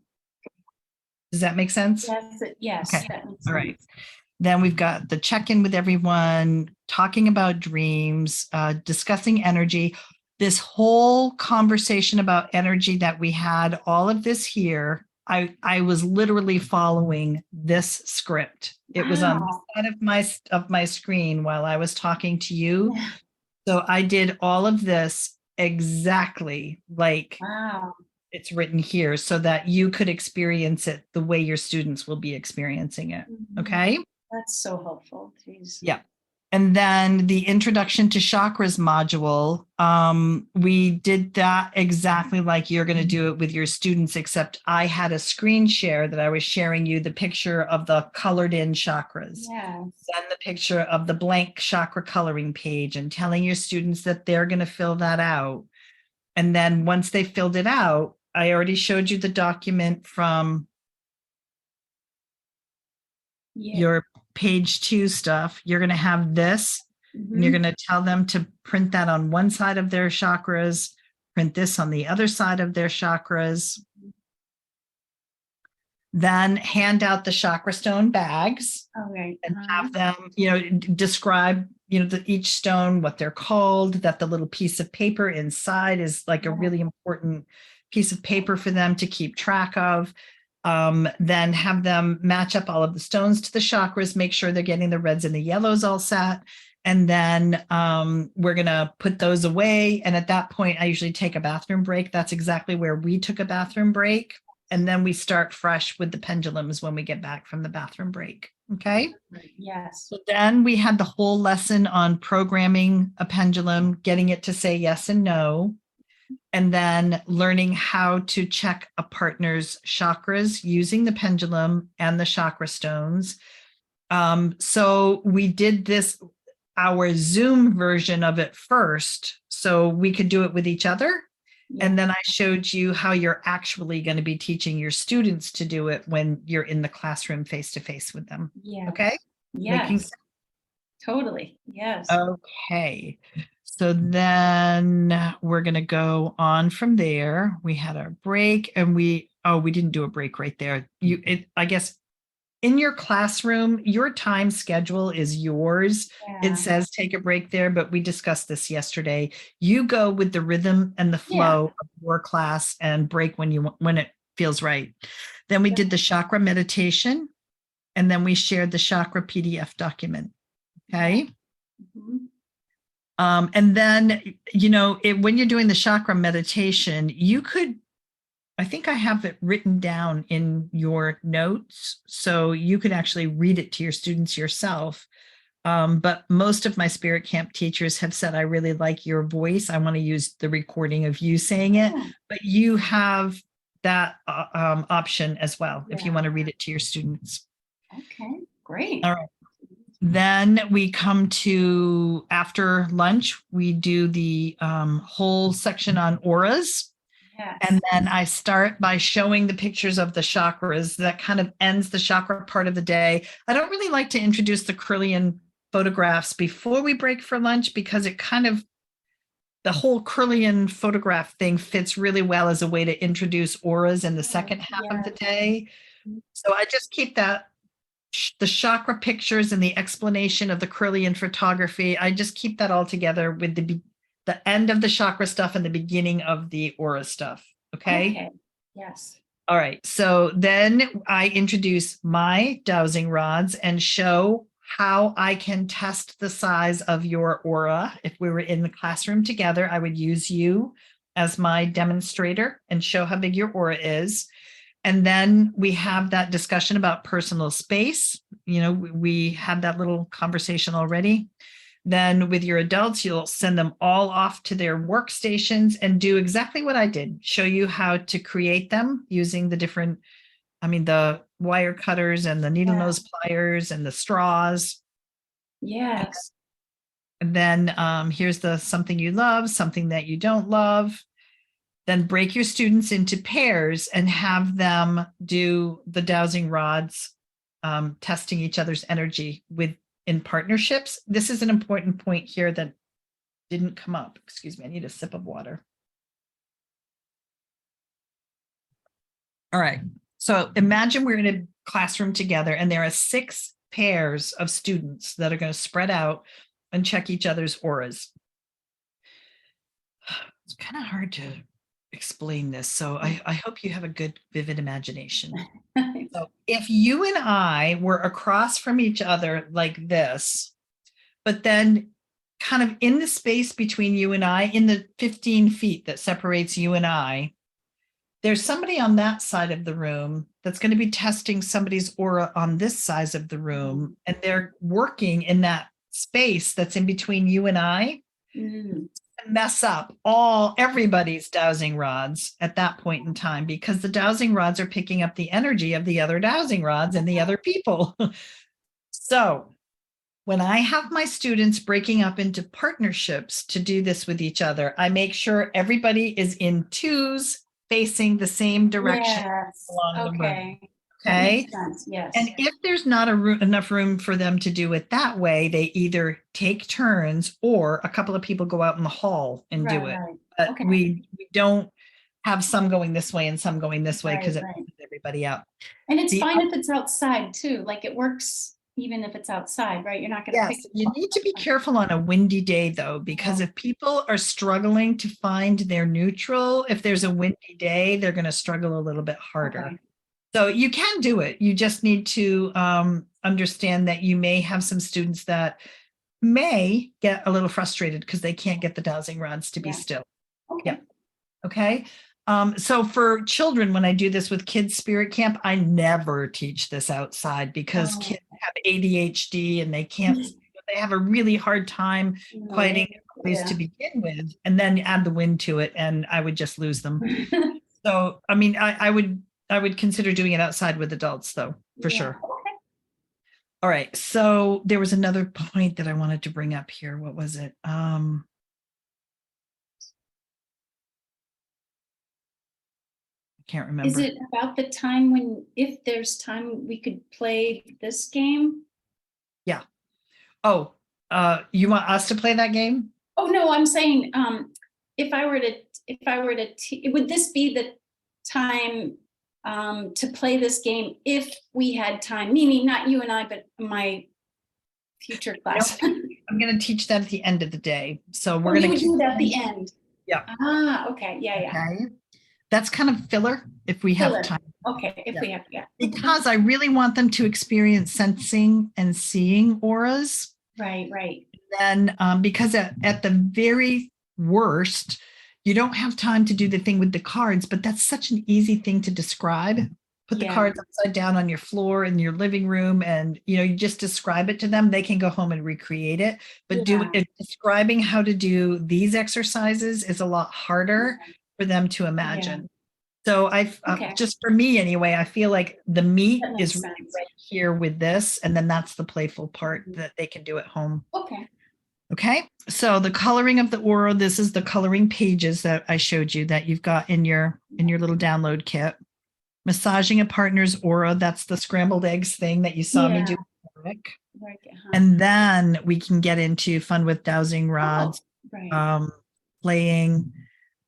Does that make sense? Yes. Okay. That makes All sense. right. Then we've got the check-in with everyone, talking about dreams, discussing energy. This whole conversation about energy that we had, all of this here, I was literally following this script. It was on the side of my screen while I was talking to you. Yeah. So I did all of this exactly like it's written here so that you could experience it the way your students will be experiencing it. Okay. That's so helpful. Jeez. Yeah. And then the introduction to chakras module, we did that exactly like you're going to do it with your students, except I had a screen share that I was sharing you the picture of the colored in chakras. And the picture of the blank chakra coloring page and telling your students that they're going to fill that out. And then once they filled it out, I already showed you the document from Yeah. your page 2 stuff. You're going to have this, and you're Mhm. going to tell them to print that on one side of their chakras, print this on the other side of their chakras. Then hand out the chakra stone bags All right. and have them, describe, each stone, what they're called, that the little piece of paper inside is like a Yeah. really important piece of paper for them to keep track of. Then have them match up all of the stones to the chakras, make sure they're getting the reds and the yellows all set. And then we're going to put those away. And at that point, I usually take a bathroom break. That's exactly where we took a bathroom break. And then we start fresh with the pendulums when we get back from the bathroom break. Okay. Yes. So then we had the whole lesson on programming a pendulum, getting it to say yes and no, and then learning how to check a partner's chakras using the pendulum and the chakra stones. So we did this, our Zoom version of it first, so we could do it with each other. Yeah. And then I showed you how you're actually going to be teaching your students to do it when you're in the classroom face to face with them. Yeah. Okay. Making Yes. Totally. Yes. Okay. So then we're going to go on from there. We had our break and we didn't do a break right there. I guess in your classroom, your time schedule is yours. Yeah. It says take a break there, but we discussed this yesterday. You go with the rhythm and the flow of your class and break when it feels right. Then we did the chakra meditation, and then we shared the chakra PDF document. Okay. Mhm. And then, when you're doing the chakra meditation, you could, I think I have it written down in your notes, so you could actually read it to your students yourself. But most of my spirit camp teachers have said, I really like your voice. I want to use the recording of you saying it, Oh, but you have that option as well if you Yeah. want to read it to your students. Okay. Great. All right. Then we come to after lunch, we do the whole section on auras. Yes. And then I start by showing the pictures of the chakras. That kind of ends the chakra part of the day. I don't really like to introduce the Kirlian photographs before we break for lunch because the whole Kirlian photograph thing fits really well as a way to introduce auras in the second half of the day. So I just keep the chakra pictures and the explanation of the Kirlian photography. I just keep that all together with the end of the chakra stuff and the beginning of the aura stuff. Okay. Yes. All right. So then I introduce my dowsing rods and show how I can test the size of your aura. If we were in the classroom together, I would use you as my demonstrator and show how big your aura is. And then we have that discussion about personal space. We had that little conversation already. Then with your adults, you'll send them all off to their workstations and do exactly what I did, show you how to create them using the wire cutters and the needle nose pliers and the straws. Yes. And then here's the something you love, something that you don't love. Then break your students into pairs and have them do the dowsing rods, testing each other's energy in partnerships. This is an important point here that didn't come up. Excuse me, I need a sip of water. All right. So imagine we're in a classroom together and there are 6 pairs of students that are going to spread out and check each other's auras. It's kind of hard to explain this. So I hope you have a good, vivid imagination. So if you and I were across from each other like this, but then kind of in the space between you and I, in the 15 feet that separates you and I, there's somebody on that side of the room that's going to be testing somebody's aura on this side of the room, and they're working in that space that's in between you and I. Mess up everybody's dowsing rods at that point in time, because the dowsing rods are picking up the energy of the other dowsing rods and the other people. So When I have my students breaking up into partnerships to do this with each other, I make sure everybody is in twos facing the same direction Yes, along the room. okay. That Okay. makes sense, yes. And if there's not enough room for them to do it that way, they either take turns or a couple of people go out in the hall and do Right, it. right. But Okay. we don't have some going this way and some going this way because Right, it right. messes everybody up. And it's The fine if it's outside too, like it works even if it's outside, right? You're not gonna Yes, pick. you need to be careful on a windy day though, because if people are struggling to find their neutral, if there's a windy day, they're going to struggle a little bit harder. Okay. So you can do it. You just need to understand that you may have some students that may get a little frustrated because they can't get the dowsing rods to be Yeah. still. Okay. Yep. Okay. So for children, when I do this with kids spirit camp, I never teach this outside because Oh. kids have ADHD and they can't, they have a really hard time quieting their noise to begin with, and then add the wind to it, and I would just lose them. So, I mean, I would consider doing it outside with adults though, for sure. Okay. All right. So there was another point that I wanted to bring up here. What was it? Can't remember. Is it about the time when, if there's time, we could play this game? Yeah. Oh, you want us to play that game? Oh, no, I'm saying, if I were to, would this be the time to play this game if we had time? Meaning not you and I, but my future class. I'm going to teach that at the end of the day. So we're You going would to do that at the end. Yeah. Ah, okay. Yeah, yeah. Okay. That's kind of filler if we have Filler. time. Okay, if Yeah. we have, yeah. Because I really want them to experience sensing and seeing auras. Right, right. Then because at the very worst, you don't have time to do the thing with the cards, but that's such an easy thing to describe. Put the Yeah. cards upside down on your floor in your living room, and you just describe it to them. They can go home and recreate it. But describing how to do these exercises is a lot harder for them to imagine. So just for me anyway, I feel like the meat is really right here with this, and then that's the playful part that they can do at home. Okay. Okay, so the coloring of the aura, this is the coloring pages that I showed you that you've got in your little download kit. Massaging a partner's aura, that's the scrambled eggs thing that you saw me do with Rick. And then we can get into fun with dowsing rods, playing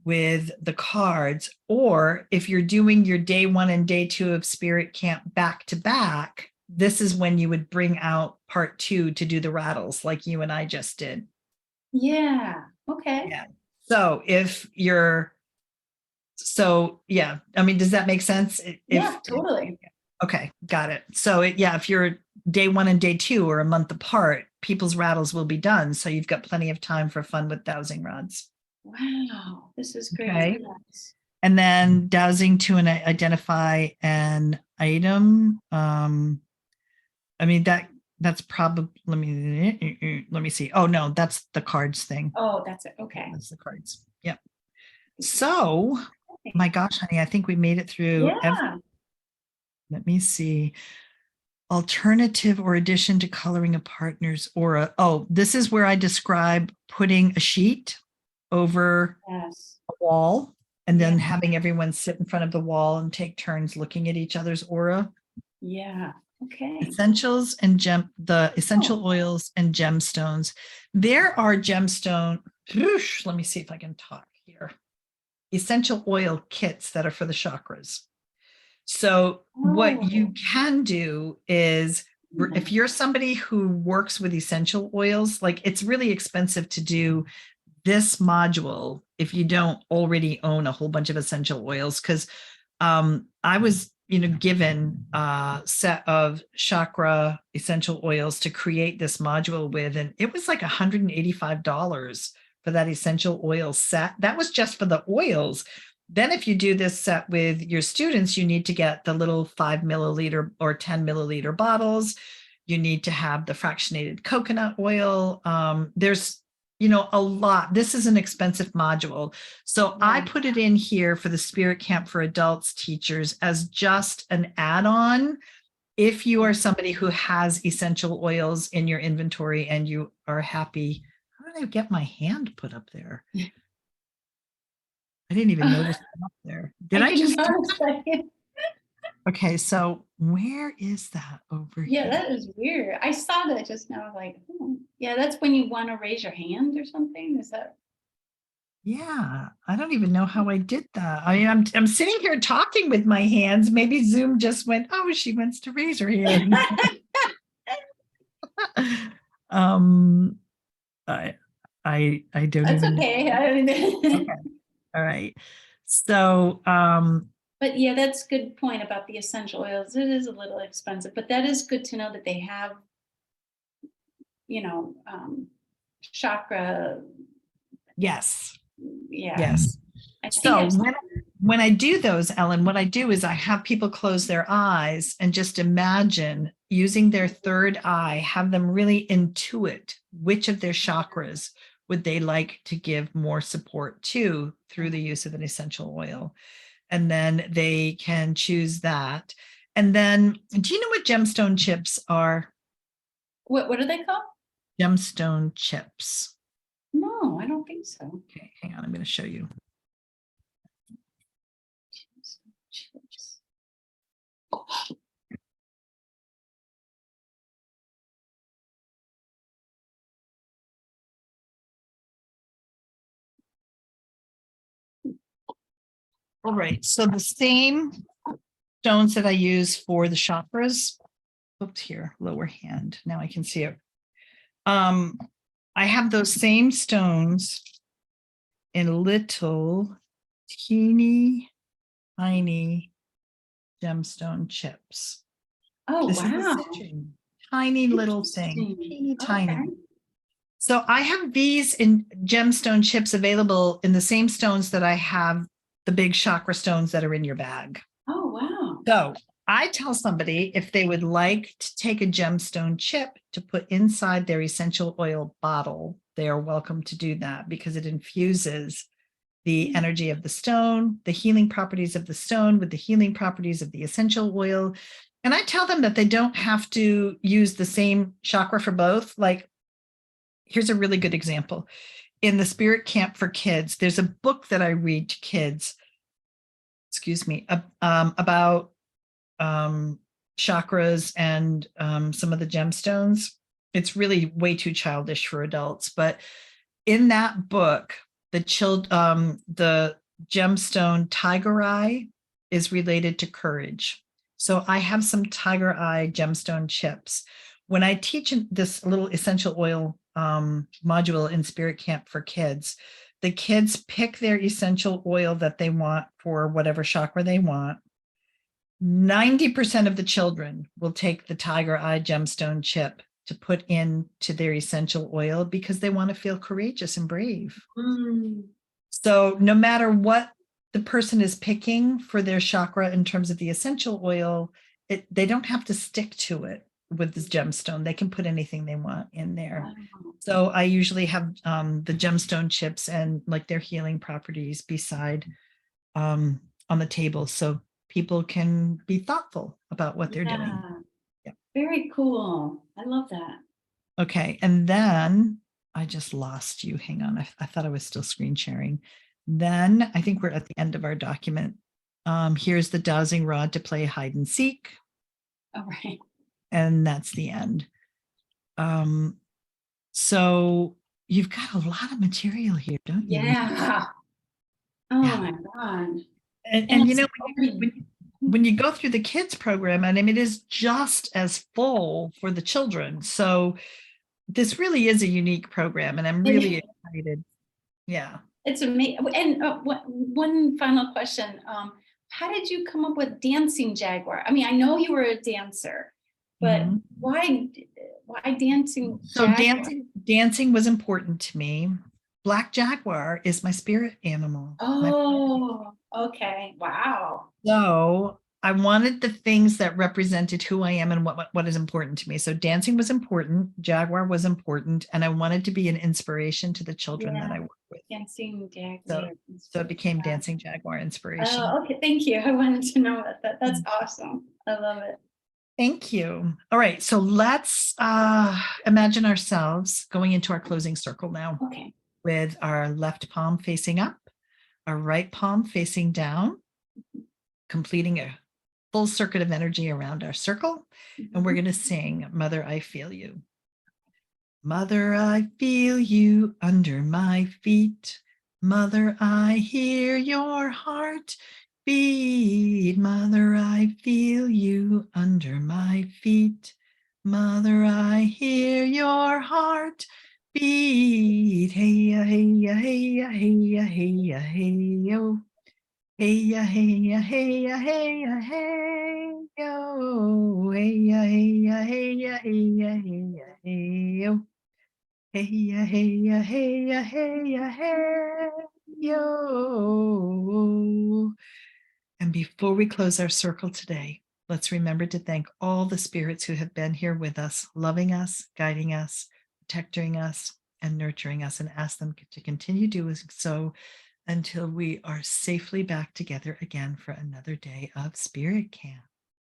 with the cards, or if you're doing your day 1 and day 2 of spirit camp back to back, this is when you would bring out part 2 to do the rattles like you and I just did. Yeah. Okay. Yeah. So I mean, does that make sense? Yeah, totally. Okay, got it. So if you're day 1 and day 2 are a month apart, people's rattles will be done. So you've got plenty of time for fun with dowsing rods. Wow, this is great. Okay. And then dowsing to identify an item. I mean, that's probably, let me see. Oh no, that's the cards thing. Oh, that's it. Okay. That's the cards. Yep. So, my gosh, honey, I think we made it through. Let me see. Alternative or addition to coloring a partner's aura. Oh, this is where I describe putting a sheet over a wall and then having everyone sit in front of the wall and take turns looking at each other's aura. Yeah. Okay. Essentials and the essential oils and gemstones. There are let me see if I can talk here. Essential oil kits that are for the chakras. So what you can do is, if you're somebody who works with essential oils, like it's really expensive to do this module if you don't already own a whole bunch of essential oils, because I was given a set of chakra essential oils to create this module with, and it was like $185 for that essential oil set. That was just for the oils. Then if you do this set with your students, you need to get the little 5 milliliter or 10 milliliter bottles. You need to have the fractionated coconut oil. There's a lot. This is an expensive module. So I put it in here for the Spirit Camp for Adults teachers as just an add-on if you are somebody who has essential oils in your inventory and you are happy, how did I get my hand put up there? I didn't even notice it up there. Did I didn't just? notice that. Okay, so where is that over Yeah, here? that is weird. I saw that just now, like, oh, yeah, that's when you want to raise your hand or something. Is that? Yeah, I don't even know how I did that. I mean, I'm sitting here talking with my hands. Maybe Zoom just went, oh, she wants to raise her hand. um, I don't That's even know. okay. I mean, Okay, all right. So, but yeah, that's a good point about the essential oils. It is a little expensive, but that is good to know that they have, you know, chakra. yes, Yeah. yes. I think So I've when I do those, Ellen, what I do is I have people close their eyes and just imagine using their third eye, have them really intuit which of their chakras would they like to give more support to through the use of an essential oil. And then they can choose that. And then, do you know what gemstone chips are? what are they called? Gemstone chips. No, I don't think so. Okay, hang on, I'm going to show you. All right, so the same stones that I use for the chakras, oops, here, lower hand, now I can see it. I have those same stones in little teeny tiny gemstone chips. Oh, This is a wow. citrine, tiny little thing, Interesting. teeny tiny. Okay. So I have these in gemstone chips available in the same stones that I have the big chakra stones that are in your bag. Oh, wow. So I tell somebody if they would like to take a gemstone chip to put inside their essential oil bottle, they are welcome to do that because it infuses the energy of the stone, the healing properties of the stone with the healing properties of the essential oil. And I tell them that they don't have to use the same chakra for both. Like, here's a really good example. In the Spirit Camp for Kids, there's a book that I read to kids, about chakras and some of the gemstones. It's really way too childish for adults, but in that book, the gemstone tiger eye is related to courage. So I have some tiger eye gemstone chips. When I teach this little essential oil module in Spirit Camp for Kids, the kids pick their essential oil that they want for whatever chakra they want. 90% of the children will take the tiger eye gemstone chip to put into their essential oil because they want to feel courageous and brave. Mm. So no matter what the person is picking for their chakra in terms of the essential oil, they don't have to stick to it with this gemstone. They can put anything they want in there. Wow. So I usually have the gemstone chips and like their healing properties beside on the table so people can be thoughtful about what they're doing. Yeah. Very cool. I love that. Okay, and then I just lost you. Hang on, I thought I was still screen sharing. Then I think we're at the end of our document. Here's the dowsing rod to play hide and seek. All right. And that's the end. So you've got a lot of material here, don't you? Yeah. Oh Yeah. my God. And you know, when you go through the kids program, and I mean, it is just as full for the children. So this really is a unique program, and I'm really excited. Yeah. It's amazing. And one final question. How did you come up with dancing Jaguar? I mean, I know you were a dancer, but why dancing So Jaguar? dancing was important to me. Black Jaguar is my spirit animal. Oh, okay. Wow. So I wanted the things that represented who I am and what is important to me. So dancing was important, Jaguar was important, and I wanted to be an inspiration to the children that I work with. Dancing Jaguar. So it became Dancing Jaguar Inspiration. Oh, okay. Thank you. I wanted to know about that. That's awesome. I love it. Thank you. All right, so let's imagine ourselves going into our closing circle now Okay. with our left palm facing up, our right palm facing down, completing a full circuit of energy around our circle. And we're going to sing Mother, I Feel You. Mother, I feel you under my feet. Mother, I hear your heart beat. Mother, I feel you under my feet. Mother, I hear your heart beat. Hey ya, hey ya, hey ya, hey ya, hey ya, hey yo. Hey ya, hey ya, hey ya, hey ya, hey yo. Hey ya, hey ya, hey ya, hey ya, hey ya, hey yo. Hey ya, hey ya, hey ya, hey ya, hey yo. And before we close our circle today, let's remember to thank all the spirits who have been here with us, loving us, guiding us, protecting us, and nurturing us, and ask them to continue doing so until we are safely back together again for another day of Spirit Camp.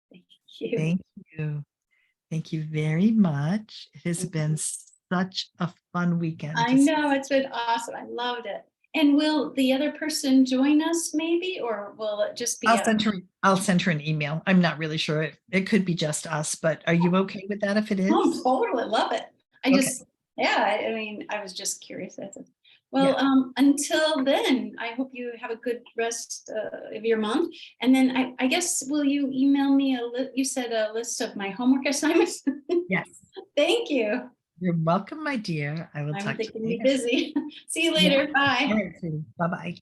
Thank you. Thank you. Thank you very much. It has Thank been you. such a fun weekend. I know, it's been awesome. I loved it. And will the other person join us maybe, or will it just be? I'll send her an email. I'm not really sure. It could be just us, but are you okay with that if it is? Oh, totally love it. I Okay. just, yeah, I mean, I was just curious. That's it. Well, until then, I hope you have a good rest of your month. And then I guess, will you email me you said a list of my homework assignments? Yes. Thank you. You're welcome, my dear. I will I'm talk to thinking you be later. busy. See you later. Bye. All right, sweetie. Bye-bye.